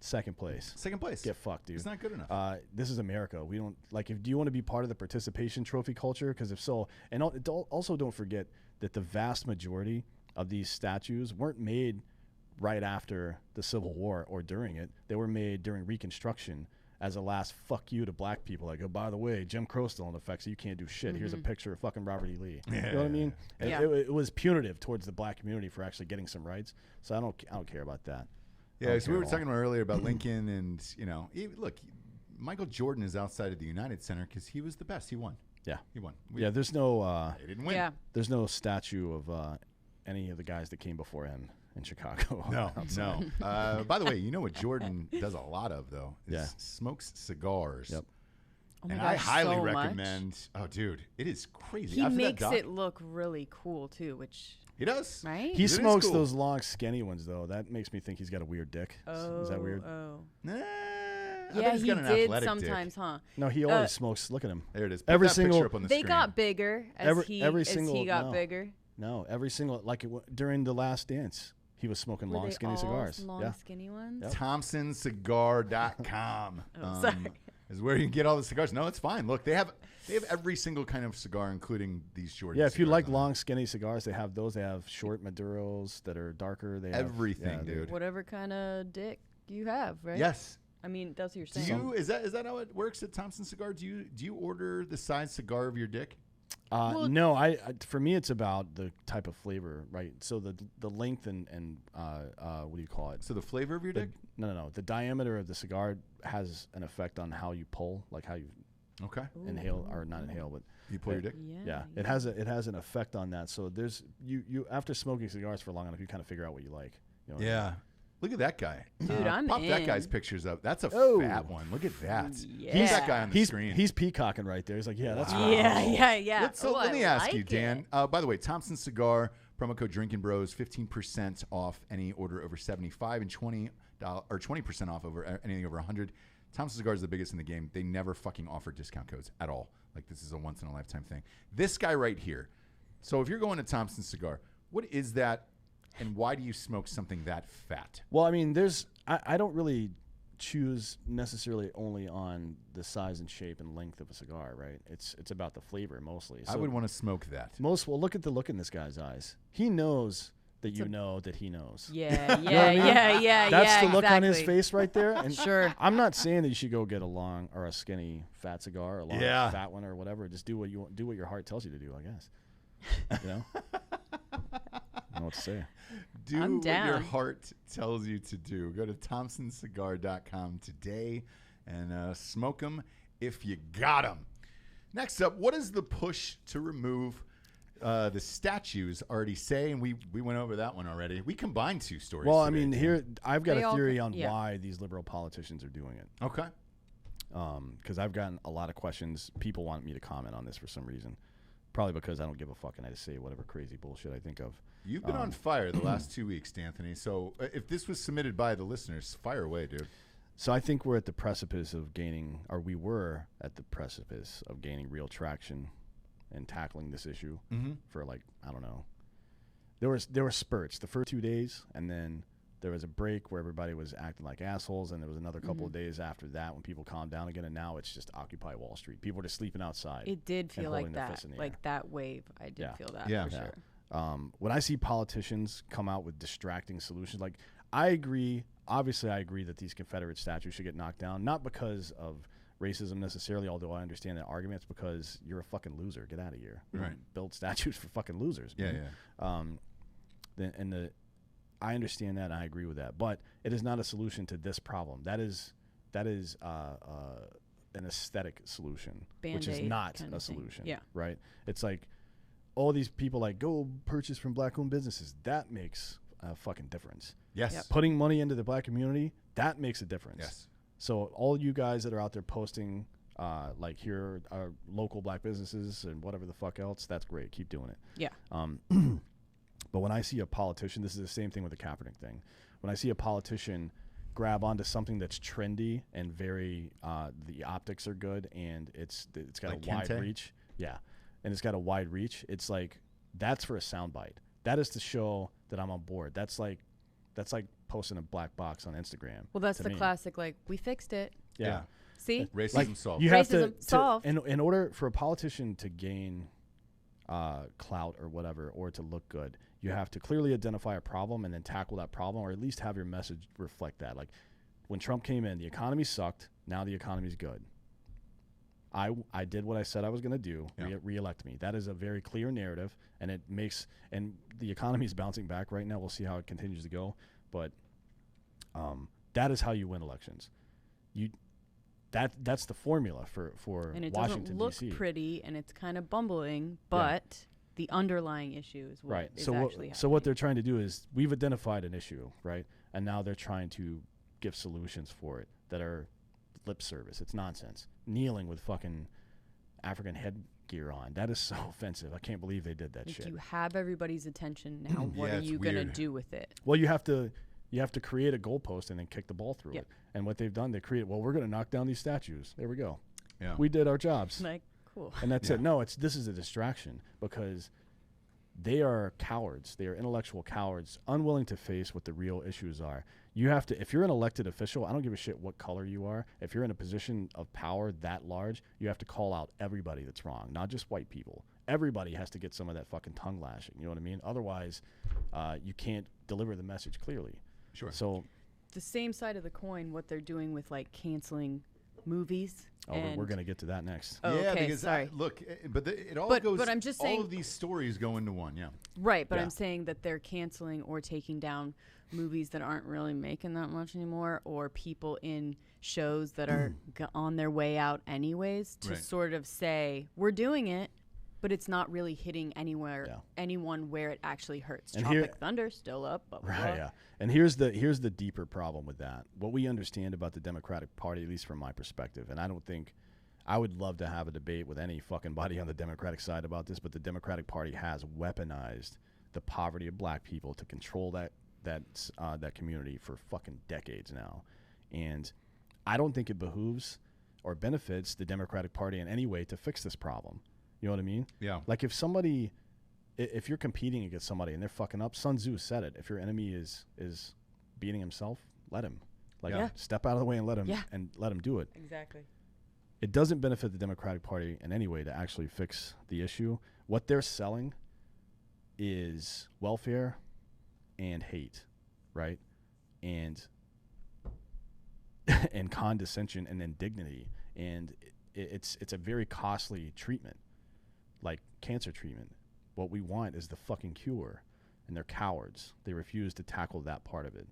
second place. Second place. Get fucked, dude. It's not good enough. This is America. We don't do you want to be part of the participation trophy culture? Because if so, and also don't forget that the vast majority of these statues weren't made right after the Civil War or during it. They were made during Reconstruction as a last fuck you to black people. Like, oh, by the way, Jim Crow's still in effect, so you can't do shit. Here's a picture of fucking Robert E. Lee. You know what I mean? And Yeah. It was punitive towards the black community for actually getting some rights. So I don't care about that. I Yeah, don't so care we were at all. talking about earlier about Lincoln, and look, Michael Jordan is outside of the United Center because he was the best. He won. Yeah. He won. Yeah, there's no They didn't win. Yeah. there's no statue of any of the guys that came before him in Chicago. No, outside. no. By the way, you know what Jordan does a lot of though? Is Yeah. smokes cigars. Yep. Oh my And gosh, I highly so much. recommend. Oh, dude, it is crazy. He After that makes doc- it look really cool too, which He does. right? He It is smokes cool. those long, skinny ones though. That makes me think he's got a weird dick. Is that weird? Oh. Nah, I Yeah, bet he's he got an did athletic sometimes, dick. huh? No, he always smokes. Look at him. There it is. Put Every that single- picture up on the They screen. got bigger as he got no. bigger. No, every single during the Last Dance, he was smoking Were long, they skinny all cigars. long, Yeah. skinny ones? Yep. ThompsonCigar.com sorry. is where you can get all the cigars. No, it's fine. Look, they have every single kind of cigar, including these short. Yeah, if you cigars like on long, skinny cigars, they have those. They have short Maduros that are darker. They have Everything, they- dude. Whatever kind of dick you have, right? Yes. I mean, that's what you're Do saying. you is that how it works at Thompson Cigar? Do you order the size cigar of your dick? No, I for me it's about the type of flavor, right? So the length and what do you call it? So the flavor of your dick? No. The diameter of the cigar has an effect on how you pull, like how you inhale or not inhale, but you pull your dick. Yeah, it has an effect on that. So there's you after smoking cigars for long enough, you kind of figure out what you like. You know what I mean? Look at that guy. Dude, I'm Pop that in. guy's pictures up. That's a fat one. Look at that. Yeah. He's that guy on the screen. He's peacocking right there. He's like, yeah, that's right. Yeah. Let me ask you, like Dan. By the way, Thompson Cigar, promo code Drinkin Bros, 15% off any order over 75 and $20 or 20% off over anything over 100. Thompson Cigar is the biggest in the game. They never fucking offer discount codes at all. Like, this is a once in a lifetime thing. This guy right here. So if you're going to Thompson Cigar, what is that? And why do you smoke something that fat? Well, I mean, I don't really choose necessarily only on the size and shape and length of a cigar, right? It's about the flavor mostly. So I would want to smoke that. Look at the look in this guy's eyes. He knows that you know that he knows. Yeah. That's the look on his exactly. face right there. And Sure. I'm not saying that you should go get a long or a skinny fat cigar, or a long fat one or whatever. Just do what your heart tells you to do, I guess. You know? I don't know what to say. Do I'm what your down. heart tells you to do. Go to ThompsonCigar.com today and smoke them if you got them. Next up, what does the push to remove the statues already say? And we went over that one already. We combined two stories. Well, today, I mean, here I've got They a all theory go- on yeah. why these liberal politicians are doing it. Okay. Because I've gotten a lot of questions. People want me to comment on this for some reason. Probably because I don't give a fuck and I just say whatever crazy bullshit I think of. You've been on fire the last 2 weeks, D'Anthony. So if this was submitted by the listeners, fire away, dude. So I think we're at the precipice of gaining, or we were at the precipice of gaining real traction and tackling this issue for like, I don't know. There were spurts the first 2 days, and then there was a break where everybody was acting like assholes, and there was another couple of days after that when people calmed down again, and now it's just Occupy Wall Street. People are just sleeping outside. It did feel like holding their that. fists in the air. Like that wave. I did Yeah. feel that Yeah. for sure. When I see politicians come out with distracting solutions, like I agree, obviously I agree that these Confederate statues should get knocked down, not because of racism necessarily, although I understand that argument. It's because you're a fucking loser. Get out of here. We don't build statues for fucking losers. Man. I understand that, and I agree with that, but it is not a solution to this problem. That is an aesthetic solution, which is Band-Aid not kind a of thing. solution. Yeah. Right? It's like all these people like go purchase from black-owned businesses. That makes a fucking difference. Yes. Yep. Putting money into the black community, that makes a difference. Yes. So all you guys that are out there posting, like here are local black businesses and whatever the fuck else, that's great. Keep doing it. Yeah. But when I see a politician, this is the same thing with the Kaepernick thing. When I see a politician grab onto something that's trendy and very, the optics are good and it's got Like a wide Kente? reach. Yeah. And it's got a wide reach. It's like, that's for a soundbite. That is to show that I'm on board. That's like posting a black box on Instagram. Well, that's to the me. classic. Like we fixed it. Yeah. See. Racism solved. You have to Racism solved. in order for a politician to gain clout or whatever, or to look good, you have to clearly identify a problem and then tackle that problem, or at least have your message reflect that. Like when Trump came in, the economy sucked. Now the economy's good. I did what I said I was going to do. Yeah. Re-elect me. That is a very clear narrative, and it makes, and the economy is bouncing back right now. We'll see how it continues to go, but that is how you win elections. That's the formula for And it Washington doesn't look D.C. pretty, and it's kind of bumbling, but the underlying issue is what Right. is So actually so what they're trying to do is we've identified an issue, right? And now they're trying to give solutions for it that are lip service. It's nonsense. Kneeling with fucking African headgear on. That is so offensive. I can't believe they did that Like shit. you have everybody's attention now. What Yeah, are it's you gonna weird. do with it? Well, you have to create a goalpost and then kick the ball through Yep. it. And what they've done, well, we're going to knock down these statues. There we go. Yeah. We did our jobs. Like cool. And that's it. No, this is a distraction because they are cowards. They are intellectual cowards, unwilling to face what the real issues are. You have to, if you're an elected official, I don't give a shit what color you are. If you're in a position of power that large, you have to call out everybody that's wrong, not just white people. Everybody has to get some of that fucking tongue lashing. You know what I mean? Otherwise, you can't deliver the message clearly. Sure. So The same side of the coin, what they're doing with like canceling movies. Oh, we're going to get to that next. Oh, yeah, okay, because sorry. look, it all But- goes. but I'm just all saying- of these stories go into one. Yeah. Right, but Yeah. I'm saying that they're canceling or taking down movies that aren't really making that much anymore, or people in shows that are on their way out anyways, to Right. sort of say, we're doing it, but it's not really hitting anyone where it actually hurts. And Tropic here- Thunder still up, blah, blah, Right, blah. yeah. And here's the deeper problem with that. What we understand about the Democratic Party, at least from my perspective, and I would love to have a debate with any fucking body on the Democratic side about this, but the Democratic Party has weaponized the poverty of black people to control that community for fucking decades now. And I don't think it behooves or benefits the Democratic Party in any way to fix this problem. You know what I mean? Yeah. Like if you're competing against somebody and they're fucking up, Sun Tzu said it. If your enemy is beating himself, let him. Like Yeah. step out of the way and let him Yeah. do it. Exactly. It doesn't benefit the Democratic Party in any way to actually fix the issue. What they're selling is welfare and hate, right? And and condescension and indignity. And it's a very costly treatment, like cancer treatment. What we want is the fucking cure, and they're cowards. They refuse to tackle that part of it,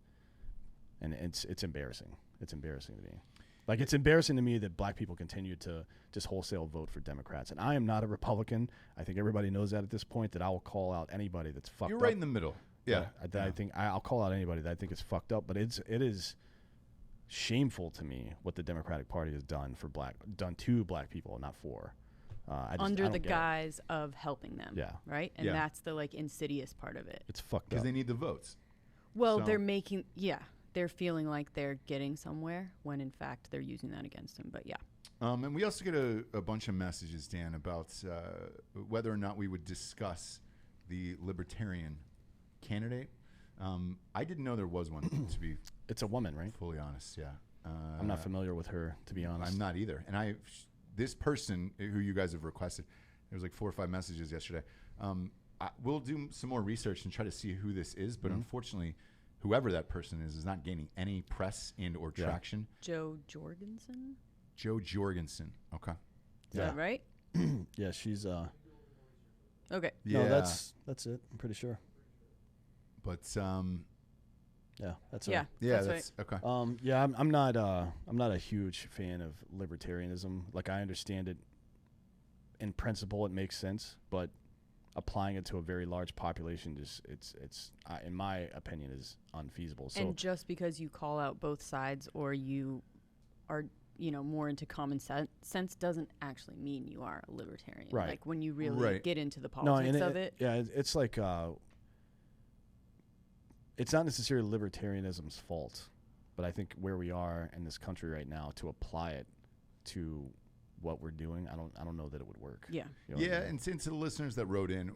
and it's embarrassing. It's embarrassing to me. Like, it's embarrassing to me that black people continue to just wholesale vote for Democrats. And I am not a Republican. I think everybody knows that at this point, that I will call out anybody that's fucked up. You're right in the middle. Yeah. I think I'll call out anybody that I think is fucked up. But it is shameful to me what the Democratic Party has done to black people, not for. I Under don't the get it. guise of helping them. Yeah. Right? And Yeah. that's the insidious part of it. It's fucked Because up. they need the votes. Well, So- they're feeling like they're getting somewhere when in fact they're using that against him. But yeah. And we also get a bunch of messages, Dan, about whether or not we would discuss the libertarian candidate. I didn't know there was one, to be It's a woman, right? fully honest. Yeah. I'm not familiar with her, to be honest. I'm not either. And this person who you guys have requested, there was like 4 or 5 messages yesterday. We'll do some more research and try to see who this is. But unfortunately, whoever that person is not gaining any press and or traction. Joe Jorgensen? Joe Jorgensen. Okay. Is that right? Yeah, she's Okay. Yeah. No, that's it. I'm pretty sure. But Yeah, that's her. Yeah. yeah, that's right. okay. Yeah, I'm not a huge fan of libertarianism. Like, I understand it in principle, it makes sense, but applying it to a very large population it's in my opinion is unfeasible. So And just because you call out both sides or you are, more into common sense doesn't actually mean you are a libertarian. Right. Like when you really Right. get into the no, politics and of it. yeah, it's like it's not necessarily libertarianism's fault, but I think where we are in this country right now, to apply it to what we're doing, I don't know that it would work. Yeah. You know what I Yeah, mean? and since the listeners that wrote in,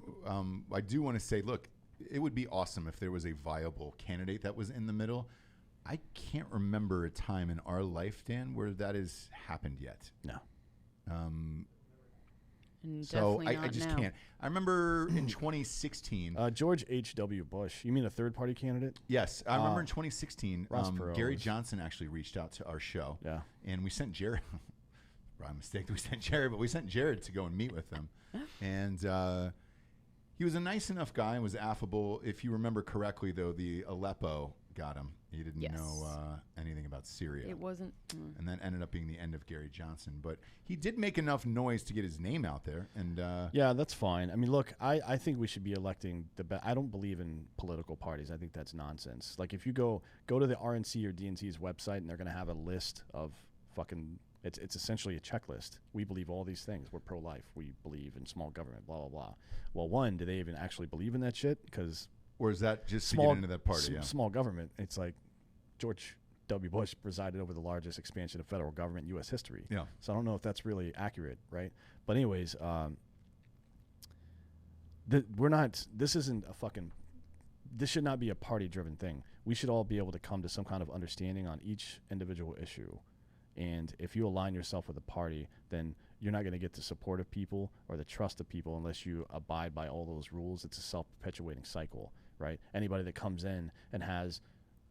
I do want to say, look, it would be awesome if there was a viable candidate that was in the middle. I can't remember a time in our life, Dan, where that has happened yet. No. And So definitely I not just now. can't. I remember in 2016. George H.W. Bush. You mean a third-party candidate? Yes, I remember in 2016, Ross Perot Gary was- Johnson actually reached out to our show. Yeah. And we sent Jared. Probably a mistake that we sent Jared, but we sent Jared to go and meet with them. And he was a nice enough guy and was affable. If you remember correctly, though, the Aleppo got him. He didn't Yes. know anything about Syria. It wasn't. And that ended up being the end of Gary Johnson. But he did make enough noise to get his name out there. And Yeah, that's fine. I mean, look, I think we should be electing the best. I don't believe in political parties. I think that's nonsense. Like, if you go to the RNC or DNC's website and they're going to have a list of fucking, it's essentially a checklist. We believe all these things. We're pro-life. We believe in small government, blah, blah, blah. Well, one, do they even actually believe in that shit? Because or is that just to small, get into that party? Yeah. small government, it's like George W. Bush presided over the largest expansion of federal government in U.S. history. Yeah. So I don't know if that's really accurate, right? But anyways, this should not be a party-driven thing. We should all be able to come to some kind of understanding on each individual issue. And if you align yourself with a party, then you're not going to get the support of people or the trust of people unless you abide by all those rules. It's a self-perpetuating cycle, right? Anybody that comes in and has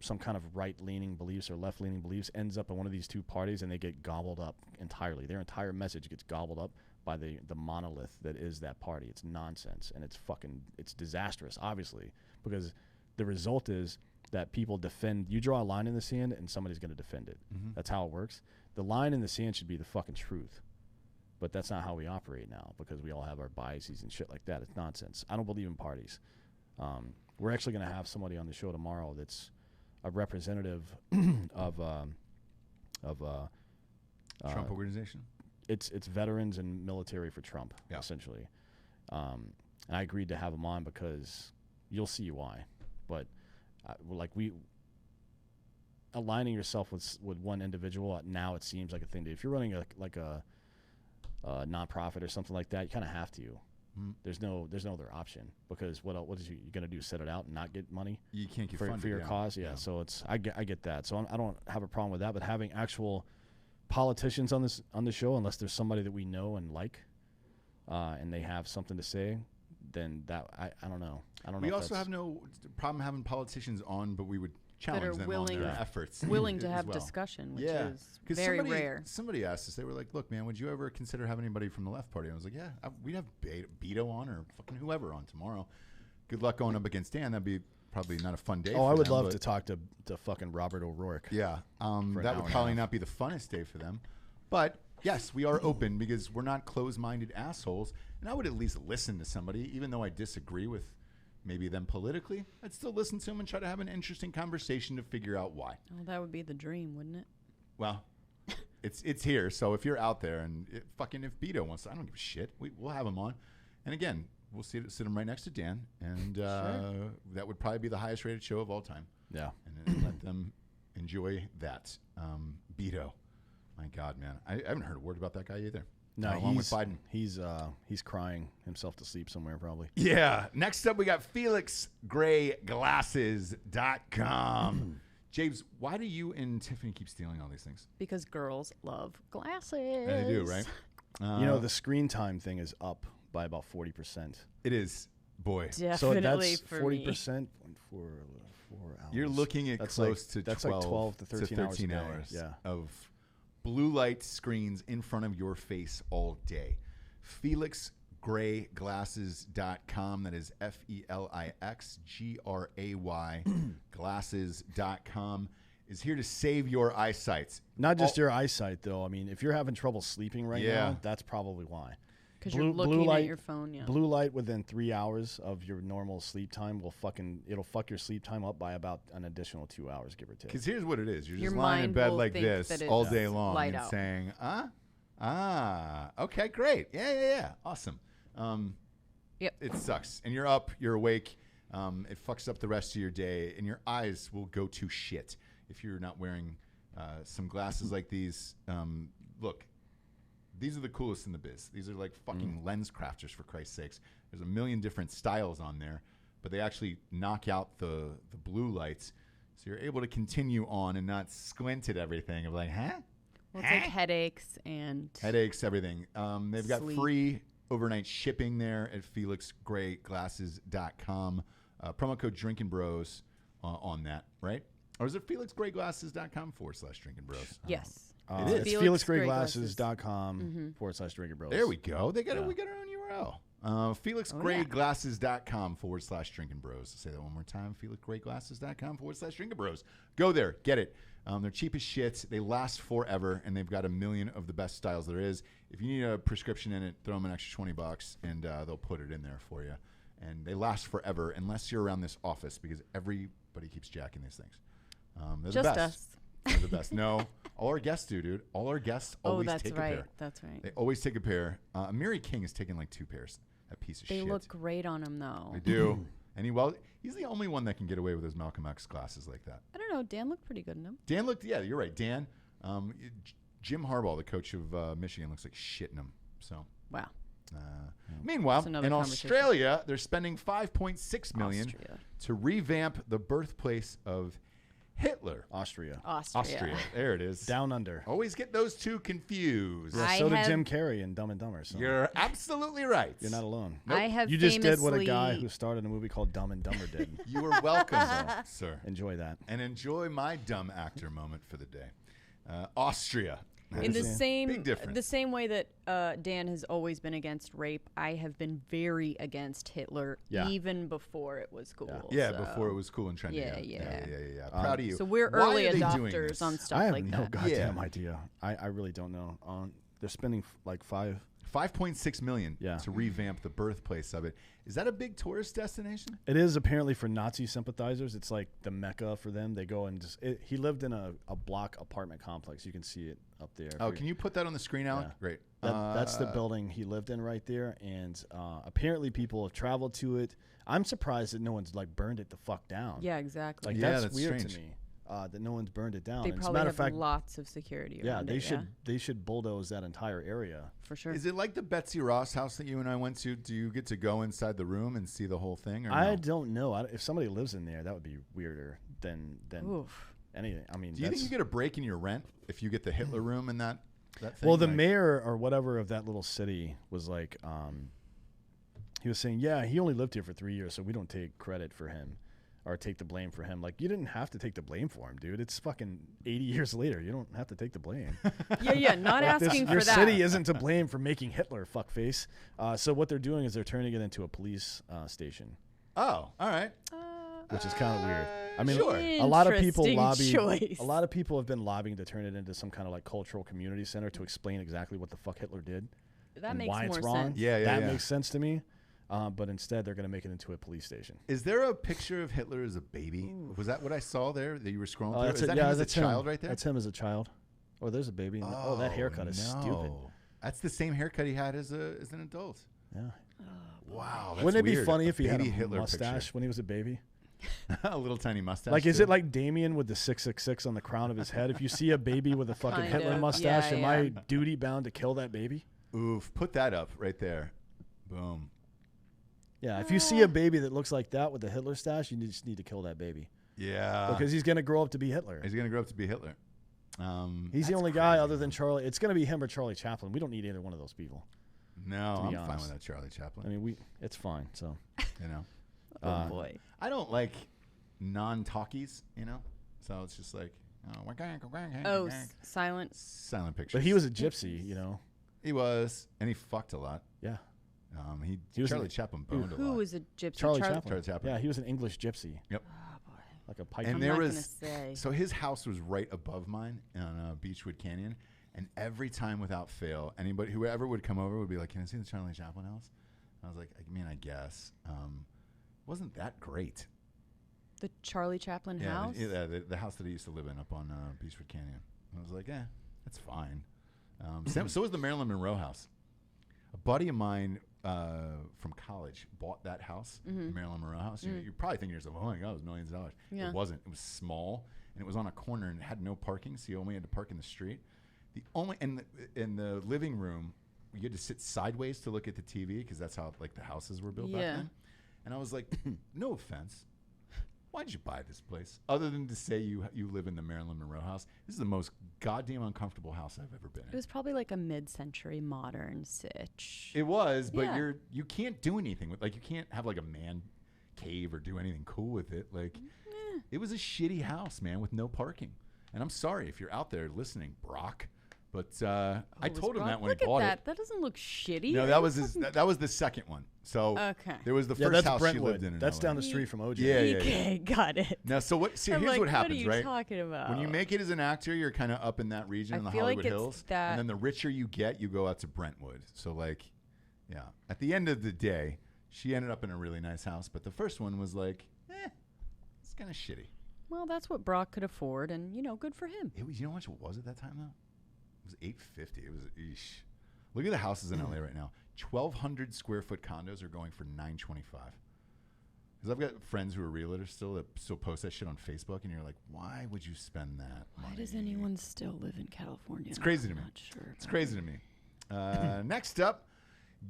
some kind of right-leaning beliefs or left-leaning beliefs ends up in one of these two parties, and they get gobbled up entirely. Their entire message gets gobbled up by the monolith that is that party. It's nonsense, and it's disastrous, obviously, because the result is that people defend. You draw a line in the sand, and somebody's going to defend it. That's how it works. The line in the sand should be the fucking truth, but that's not how we operate now, because we all have our biases and shit like that. It's nonsense. I don't believe in parties. We're actually going to have somebody on the show tomorrow that's a representative of Trump organization. It's veterans and military for Trump, essentially. And I agreed to have him on because you'll see why. But aligning yourself with one individual, now it seems like a thing. If you're running a nonprofit or something like that, you kind of have to. There's no other option, because what is you going to do? Set it out and not get money? You can't get for funded, your cause. Yeah. So I get that. So I don't have a problem with that. But having actual politicians on the show, unless there's somebody that we know and like, and they have something to say, then that I don't know. We also have no problem having politicians on, but we would challenge them on their efforts. Willing to have discussion, which is very rare. Somebody asked us, they were like, look, man, would you ever consider having anybody from the left party? And I was like, yeah, we'd have Beto on, or fucking whoever on tomorrow. Good luck going up against Dan. That'd be probably not a fun day. I would love to talk to fucking Robert O'Rourke. Yeah. That would probably not be the funnest day for them. But yes, we are open, because we're not closed-minded assholes. And I would at least listen to somebody, even though I disagree with maybe them politically. I'd still listen to them and try to have an interesting conversation to figure out why. Well, that would be the dream, wouldn't it? Well, it's here. So if you're out there, and if Beto wants to, I don't give a shit. We'll have him on. And again, we'll sit him right next to Dan. And that would probably be the highest rated show of all time. Yeah. And then let them enjoy that. Beto. My God, man. I haven't heard a word about that guy either. No, with Biden. He's crying himself to sleep somewhere, probably. Yeah. Next up, we got FelixGrayGlasses.com. James, why do you and Tiffany keep stealing all these things? Because girls love glasses. They do, right? The screen time thing is up by about 40%. It is, boy. Definitely so that's 40% for 4 hours. You're looking at close to 12 to 13 hours of blue light screens in front of your face all day. FelixGrayGlasses.com. That is FelixGray glasses.com is here to save your eyesight. Not just your eyesight, though. I mean, if you're having trouble sleeping right now, that's probably why. Because you're looking at your phone, Blue light within 3 hours of your normal sleep time it'll fuck your sleep time up by about an additional 2 hours, give or take. Because here's what it is. You're just lying in bed like this all day long and saying, okay, great. Yeah. Awesome. Yep. It sucks. And you're up, you're awake. It fucks up the rest of your day, and your eyes will go to shit if you're not wearing some glasses like these. Look. These are the coolest in the biz. These are like fucking lens crafters, for Christ's sakes. There's a million different styles on there, but they actually knock out the blue lights, so you're able to continue on and not squint at everything. I'm like, huh? Well, it's like headaches, everything. They've got free overnight shipping there at FelixGrayGlasses.com. Promo code Drinkin Bros on that, right? Or is it FelixGrayGlasses.com/Drinkin Bros? Yes. It is. It's FelixGrayGlasses.com /Drinkin Bros. There we go. We got our own URL. FelixGrayGlasses.com /Drinkin Bros. Say that one more time. FelixGrayGlasses.com /Drinkin Bros. Go there. Get it. They're cheap as shit. They last forever, and they've got a million of the best styles there is. If you need a prescription in it, throw them an extra $20, and they'll put it in there for you. And they last forever, unless you're around this office, because everybody keeps jacking these things. They're Just the best. us. They're the best. No, all our guests do, dude. All our guests always take a pair. That's right. They always take a pair. Mary King has taken like 2 pairs. That piece of shit. They look great on him, though. They do. And he's the only one that can get away with his Malcolm X glasses like that. I don't know. Dan looked pretty good in them. Dan looked, you're right. Dan, Jim Harbaugh, the coach of Michigan, looks like shit in them. So. Wow. Meanwhile, in Australia, they're spending $5.6 million to revamp the birthplace of Hitler. Austria. Austria. There it is. Down under. Always get those two confused. Yeah, so did Jim Carrey in Dumb and Dumber. So You're absolutely right. you're not alone. I have You just did what a guy famously- who starred in a movie called Dumb and Dumber did. You are welcome, sir. Enjoy that. And enjoy my dumb actor moment for the day. Austria. In the Yeah. same Big difference. the same way that Dan has always been against rape, I have been very against Hitler Yeah. even before it was cool. Yeah, so. before it was cool and trendy. Yeah. Proud of you. So we're Why early are they doing adopters this? on stuff I have like no that. goddamn idea. I really don't know. They're spending like 5.6 million Yeah. to revamp the birthplace of it. Is that a big tourist destination? It is apparently for Nazi sympathizers. It's like the Mecca for them. They go and he lived in a block apartment complex. You can see it up there. Oh, can you put that on the screen, Alec? Yeah. Great. That's the building he lived in right there. And apparently people have traveled to it. I'm surprised that no one's like burned it the fuck down. Yeah, exactly. Like Yeah, that's that's weird strange. to me that no one's burned it down. They And as a probably matter have of fact, lots of security yeah, around they it. should they should bulldoze that entire area. For sure. Is it like the Betsy Ross house that you and I went to? Do you get to go inside the room and see the whole thing? Or I no? don't know. If somebody lives in there, that would be weirder than Oof. anything. I mean, Do you think you get a break in your rent if you get the Hitler room in that thing? well, the Like- mayor or whatever of that little city was like, he was saying, yeah, he only lived here for 3 years, so we don't take credit for him or take the blame for him. Like, you didn't have to take the blame for him, dude. It's fucking 80 years later. You don't have to take the blame. Yeah, not Like, asking your for that. city isn't to blame for making Hitler, fuckface. So what they're doing is they're turning it into a police station, Oh, all right. which is kind of weird. I mean, Sure. a lot of people Interesting lobby. choice. A lot of people have been lobbying to turn it into some kind of like cultural community center to explain exactly what the fuck Hitler did That and makes why more it's wrong. sense. Yeah, that yeah. makes sense to me. But instead, they're going to make it into a police station. Is there a picture of Hitler as a baby? Was that what I saw there that you were scrolling through? that's Is it. that Yeah, him as a that's child him. right there? That's him as a child. Oh, there's a baby. Oh, that haircut is stupid. no. That's the same haircut he had as an adult. Yeah. Wow. That's Wouldn't it be weird. funny if he had a baby Hitler mustache picture. when he was a baby? A little tiny mustache. Like, is too? it like Damien with the 666 on the crown of his head? If you see a baby with a fucking Kind Hitler of, mustache, yeah, am I duty bound to kill that baby? Oof. Put that up right there. Boom. Yeah, if you see a baby that looks like that with a Hitler stash, you just need to kill that baby Yeah. because he's going to grow up to be Hitler. He's going to grow up to be Hitler. He's the only guy other than Charlie. It's going to be him or Charlie Chaplin. We don't need either one of those people. No, to I'm be fine honest. with that Charlie Chaplin. I mean, it's fine. So you know, Oh boy. I don't like non-talkies, you know? So it's just like, Oh, silent. silent pictures. But he was a gypsy, you know. He was, and he fucked a lot. Yeah. He was Charlie an- Chaplin boned a Who lot. was a gypsy? Charlie Chaplin. Charlie Chaplin. Yeah, he was an English gypsy. Yep. Like a pipe. And I'm there not was gonna say. so his house was right above mine on Beechwood Canyon, and every time without fail, whoever would come over would be like, "Can I see the Charlie Chaplin house?" I was like, "I mean, I guess." Wasn't that great? The Charlie Chaplin house? The house that he used to live in up on Beechwood Canyon. I was like, that's fine. So was the Marilyn Monroe house. A buddy of mine from college bought that house, the Marilyn Monroe house. You probably think to yourself, oh my God, it was millions of dollars. Yeah. It wasn't. It was small, and it was on a corner, and it had no parking, so you only had to park in the street. In the living room, you had to sit sideways to look at the TV because that's how like the houses were built back Yeah. then. And I was like, no offense. Why'd you buy this place? Other than to say you live in the Marilyn Monroe house. This is the most goddamn uncomfortable house I've ever been in. It was probably like a mid-century modern sitch. It was, but Yeah. you can't do anything with, like, you can't have like a man cave or do anything cool with it. Like, it was a shitty house, man, with no parking. And I'm sorry if you're out there listening, Brock, but I told him that when he bought Look at that. it. That doesn't look shitty. No, that was that was the second one. So Okay. there was the Yeah, first that's house Brentwood. she lived in. That's LA. down the street from OJ. Yeah. Okay, got it. Now, so what? See, I'm here's like, what happens, what are you right? talking about? When you make it as an actor, you're kind of up in that region I in the feel like Hollywood it's Hills, that- and then the richer you get, you go out to Brentwood. So, like, yeah. At the end of the day, she ended up in a really nice house, but the first one was like, it's kind of shitty. Well, that's what Brock could afford, and good for him. It was, you know how much it was at that time though? It was $850. It was, eesh. Look at the houses in LA right now. 1,200 square foot condos are going for $925. Because I've got friends who are realtors still that still post that shit on Facebook, and you're like, why would you spend that Why money? does anyone still live in California? It's crazy to me. I'm not sure. It's crazy to me. Next up,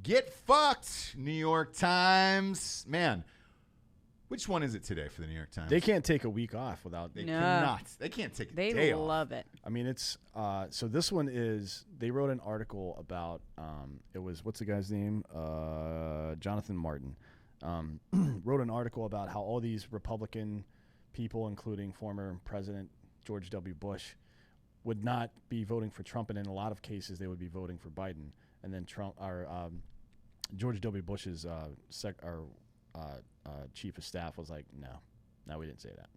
get fucked, New York Times. Man, Which one is it today for the New York Times? They can't take a week off without. They No. cannot. They can't take a day They off. love it. I mean, it's so this one is. They wrote an article about. It was what's the guy's name? Jonathan Martin. Wrote an article about how all these Republican people, including former President George W. Bush, would not be voting for Trump, and in a lot of cases they would be voting for Biden. And then Trump, or George W. Bush's chief of staff was like, no, we didn't say that.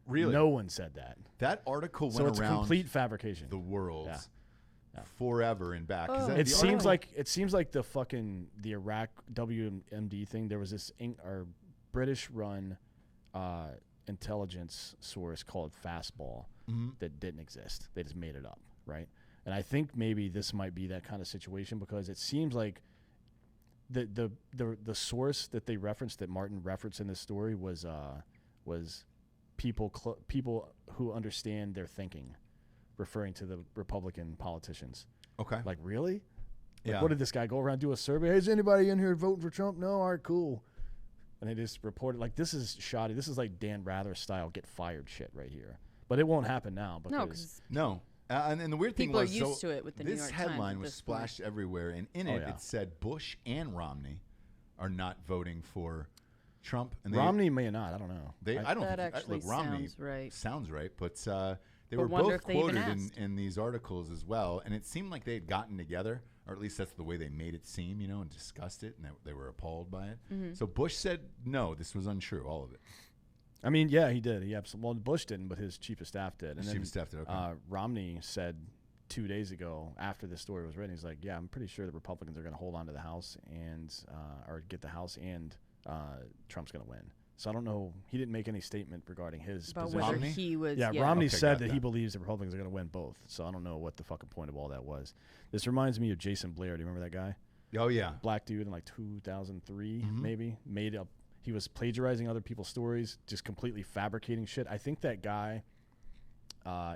Really? No one said that. That article So went it's a around complete fabrication. the world Yeah. forever and back. Is Oh. that It the seems article? like the Iraq WMD thing. There was this British-run intelligence source called Fastball that didn't exist. They just made it up, right? And I think maybe this might be that kind of situation because it seems like the source that they referenced, that Martin referenced in this story, was people who understand their thinking, referring to the Republican politicians. Okay. Like, really? Like, Yeah. what did this guy go around do a survey? Hey, is anybody in here voting for Trump? No? All right, cool. And they just reported, like, this is shoddy. This is like Dan Rather style get fired shit right here. But it won't happen now because No, because No. And the weird thing people are was, used to it with the New this York Times headline at was this point. splashed everywhere, and in it it said Bush and Romney are not voting for Trump. And Romney may not. I don't know. I don't That think actually look, Romney sounds right. sounds right, but they But were wonder both if they even quoted asked. in these articles as well, and it seemed like they had gotten together, or at least that's the way they made it seem, and discussed it, and they were appalled by it. Mm-hmm. So Bush said no, this was untrue, all of it. I mean, yeah, he did. He absolutely. Well, Bush didn't, but his chief of staff did. His chief of staff did, okay. Romney said 2 days ago after this story was written, he's like, yeah, I'm pretty sure the Republicans are going to hold on to the House and or get the House, and Trump's going to win. So I don't know. He didn't make any statement regarding his about position. whether Romney? he was. Yeah, Yeah, Romney Okay, said got that that. he believes the Republicans are going to win both. So I don't know what the fucking point of all that was. This reminds me of Jason Blair. Do you remember that guy? Oh yeah, Black dude in like 2003, Mhm. maybe. Made up. He was plagiarizing other people's stories, just completely fabricating shit. I think that guy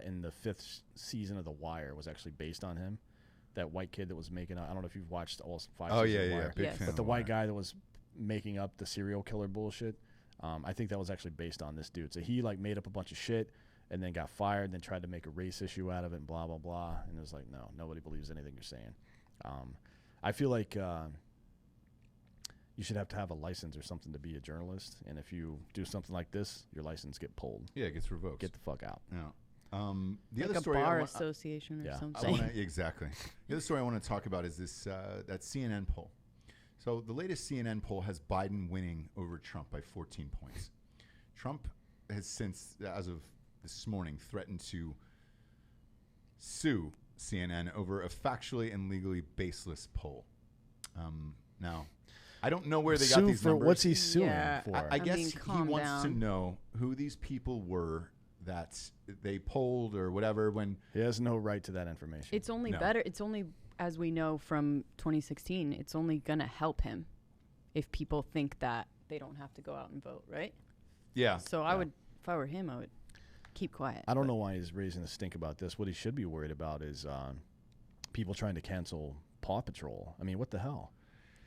in the 5th season of The Wire was actually based on him. That white kid that was making up. I don't know if you've watched all 5 oh seasons yeah, of The yeah, Wire. big Yes. fan. But of the white Wire. guy that was making up the serial killer bullshit, I think that was actually based on this dude. So he like made up a bunch of shit and then got fired, and then tried to make a race issue out of it and blah, blah, blah. And it was like, no, nobody believes anything you're saying. I feel like you should have to have a license or something to be a journalist. And if you do something like this, your license get pulled. Yeah, it gets revoked. Get the fuck out. Yeah. The like other a story bar I want, association or Yeah. something. I wanna, exactly. The other story I want to talk about is this that CNN poll. So the latest CNN poll has Biden winning over Trump by 14 points. Trump has since, as of this morning, threatened to sue CNN over a factually and legally baseless poll. Now, I don't know where they got Sue these for numbers. what's he suing Yeah, for? I I guess mean, he calm wants to down. know who these people were that they polled or whatever when He has no right to that information. It's only No. better. It's only, as we know from 2016, it's only going to help him if people think that they don't have to go out and vote, right? yeah. So I would, if I were him, I would keep quiet. I don't know why he's raising a stink about this. What he should be worried about is people trying to cancel Paw Patrol. I mean, what the hell?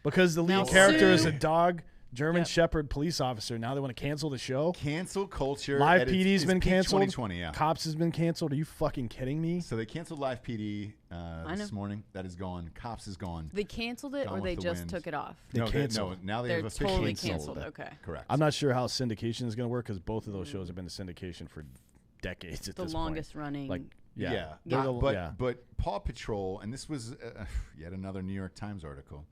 Because the lead Now character is sue- a dog, German Yep. Shepherd police officer. Now they want to cancel the show? Cancel culture. Live at its- PD's its been peak canceled. 2020, yeah. Cops has been canceled. Are you fucking kidding me? So they canceled Live PD this know. morning. That is gone. Cops is gone. They canceled it, Gone or with they the just wind. took it off. They no, canceled. now they They're have officially totally canceled. canceled. Okay. Correct. I'm not sure how syndication is going to work because both of those shows have been in syndication for decades at The this longest running. point. Like, yeah. Yeah. They're the- But yeah. but Paw Patrol, and this was yet another New York Times article.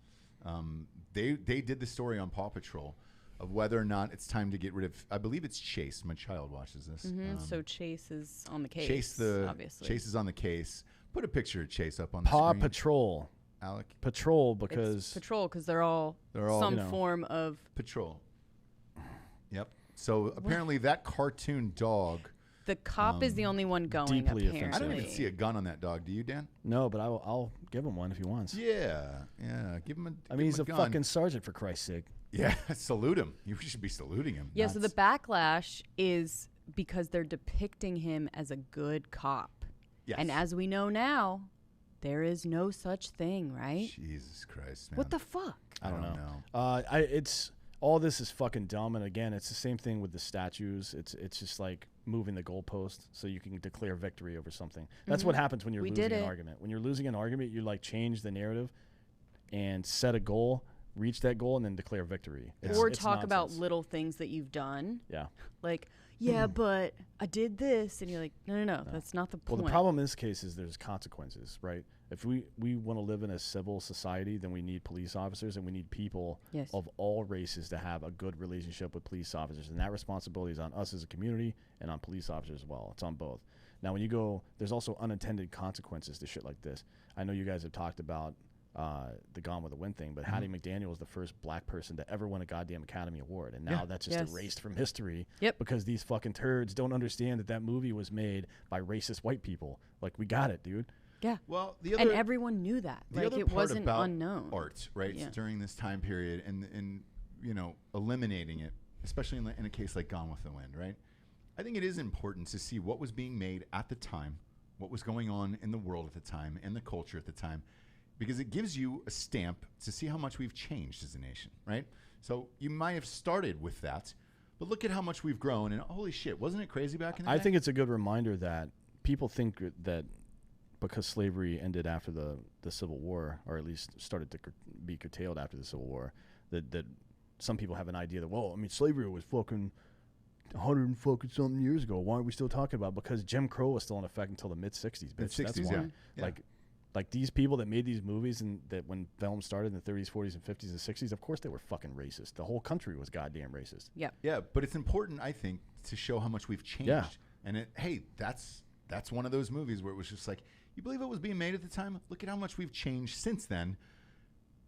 They did the story on Paw Patrol of whether or not it's time to get rid of. I believe it's Chase. My child watches this. So Chase is on the case. Chase obviously. Chase is on the case. Put a picture of Chase up on the Paw screen. Patrol. Alec. Patrol It's because patrol because they're all some you know. form of. Patrol. Yep. So apparently that cartoon dog. The cop is the only one going. deeply Apparently, offensive. I don't even see a gun on that dog. Do you, Dan? no, but I'll give him one if he wants. Yeah. Give him a. I mean, he's a gun. fucking sergeant for Christ's sake. Yeah. Salute him. You should be saluting him. Yeah, so the not- backlash is because they're depicting him as a good cop. Yes. And as we know now, there is no such thing, right? Jesus Christ, man. What the fuck? I don't know. It's all this is fucking dumb. And again, it's the same thing with the statues. It's just like moving the goalpost so you can declare victory over something. That's what happens when you're losing an argument. When you're losing an argument, you like change the narrative and set a goal, reach that goal, and then declare victory. Or talk about little things that you've done. Yeah. Like, but I did this. And you're like, no, that's not the point. Well, the problem in this case is there's consequences, right? If we want to live in a civil society, then we need police officers and we need people of all races to have a good relationship with police officers. And that responsibility is on us as a community and on police officers as well. It's on both. Now, when you go, there's also unintended consequences to shit like this. I know you guys have talked about the Gone with the Wind thing, but Hattie McDaniel was the first black person to ever win a goddamn Academy Award. And now that's just erased from history because these fucking turds don't understand that movie was made by racist white people. Like, we got it, dude. Yeah. Well, and everyone knew that. Like, it wasn't unknown. Art, right? So during this time period and eliminating it, especially in a case like Gone with the Wind, right? I think it is important to see what was being made at the time, what was going on in the world at the time, and the culture at the time, because it gives you a stamp to see how much we've changed as a nation, right? So you might have started with that, but look at how much we've grown, and holy shit, wasn't it crazy back in the day? I think it's a good reminder that people think that because slavery ended after the Civil War, or at least started to be curtailed after the Civil War, that some people have an idea that, well, I mean, slavery was fucking 100-something years ago. Why are we still talking about it? Because Jim Crow was still in effect until the mid-'60s. Mid-'60s, yeah. Like these people that made these movies and that when film started in the 30s, 40s, and 50s and 60s, of course they were fucking racist. The whole country was goddamn racist. Yeah. Yeah, but it's important, I think, to show how much we've changed. Yeah. And that's one of those movies where it was just like, you believe it was being made at the time? Look at how much we've changed since then.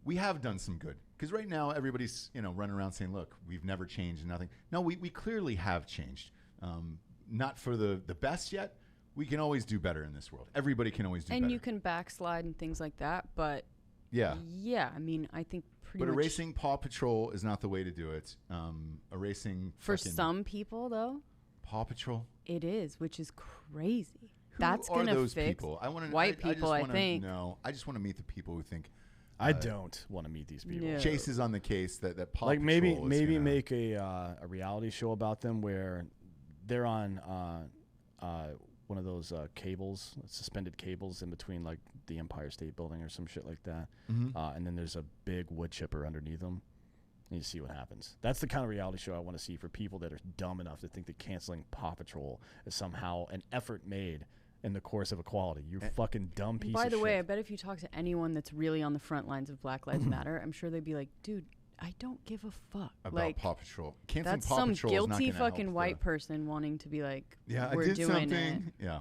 We have done some good. Because right now, everybody's running around saying, look, we've never changed, nothing. No, we clearly have changed. Not for the best yet. We can always do better in this world. Everybody can always do better. And you can backslide and things like that, but yeah, I mean, I think pretty much. But erasing Paw Patrol is not the way to do it. Erasing for some people, though, Paw Patrol, it is, which is crazy. That's going to fix people. I want to white people. I think. No, I just want to meet the people who think. I don't want to meet these people. No. Chase is on the case that Paw like Patrol maybe make a reality show about them where they're on one of those cables, suspended cables in between like the Empire State Building or some shit like that. Mm-hmm. And then there's a big wood chipper underneath them. And you see what happens. That's the kind of reality show I want to see for people that are dumb enough to think that canceling Paw Patrol is somehow an effort made in the course of equality. You fucking dumb piece of shit. By the way, I bet if you talk to anyone that's really on the front lines of Black Lives Matter, I'm sure they'd be like, dude, I don't give a fuck about Paw Patrol. That's some guilty fucking white person wanting to be like, we're I did doing something. Yeah,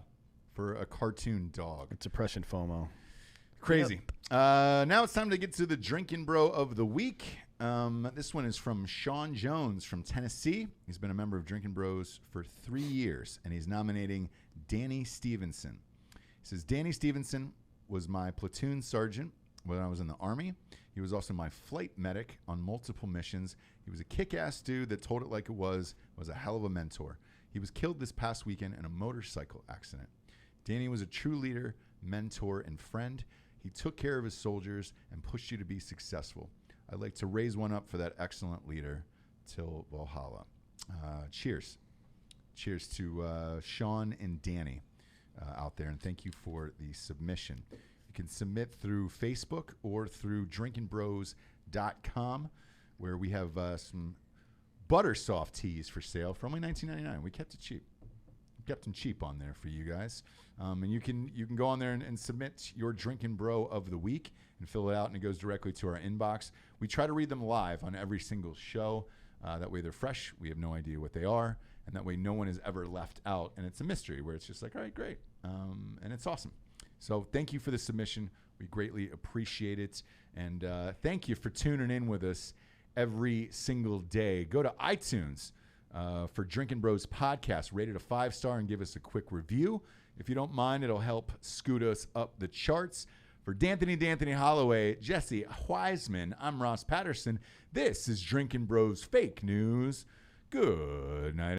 for a cartoon dog. It's oppression FOMO. Crazy. Yep. Now it's time to get to the Drinkin Bro of the week. This one is from Sean Jones from Tennessee. He's been a member of Drinkin Bros for 3 years, and he's nominating Danny Stevenson. He says, Danny Stevenson was my platoon sergeant when I was in the Army. He was also my flight medic on multiple missions. He was a kick-ass dude that told it like it was a hell of a mentor. He was killed this past weekend in a motorcycle accident. Danny was a true leader, mentor, and friend. He took care of his soldiers and pushed you to be successful. I'd like to raise one up for that excellent leader till Valhalla. Cheers. Cheers to Sean and Danny out there, and thank you for the submission. You can submit through Facebook or through drinkinbros.com, where we have some butter soft teas for sale for only $19.99. We kept it cheap. We kept them cheap on there for you guys. And you can go on there and submit your Drinkin Bro of the week and fill it out, and it goes directly to our inbox. We try to read them live on every single show. That way they're fresh. We have no idea what they are. And that way no one is ever left out. And it's a mystery where it's just like, all right, great. And it's awesome. So thank you for the submission. We greatly appreciate it. And thank you for tuning in with us every single day. Go to iTunes for Drinkin Bros podcast. Rate it a 5-star and give us a quick review. If you don't mind, it'll help scoot us up the charts. For D'Anthony Hollaway, Jessie, Wiseman, I'm Ross Patterson. This is Drinkin Bros Fake News. Good night.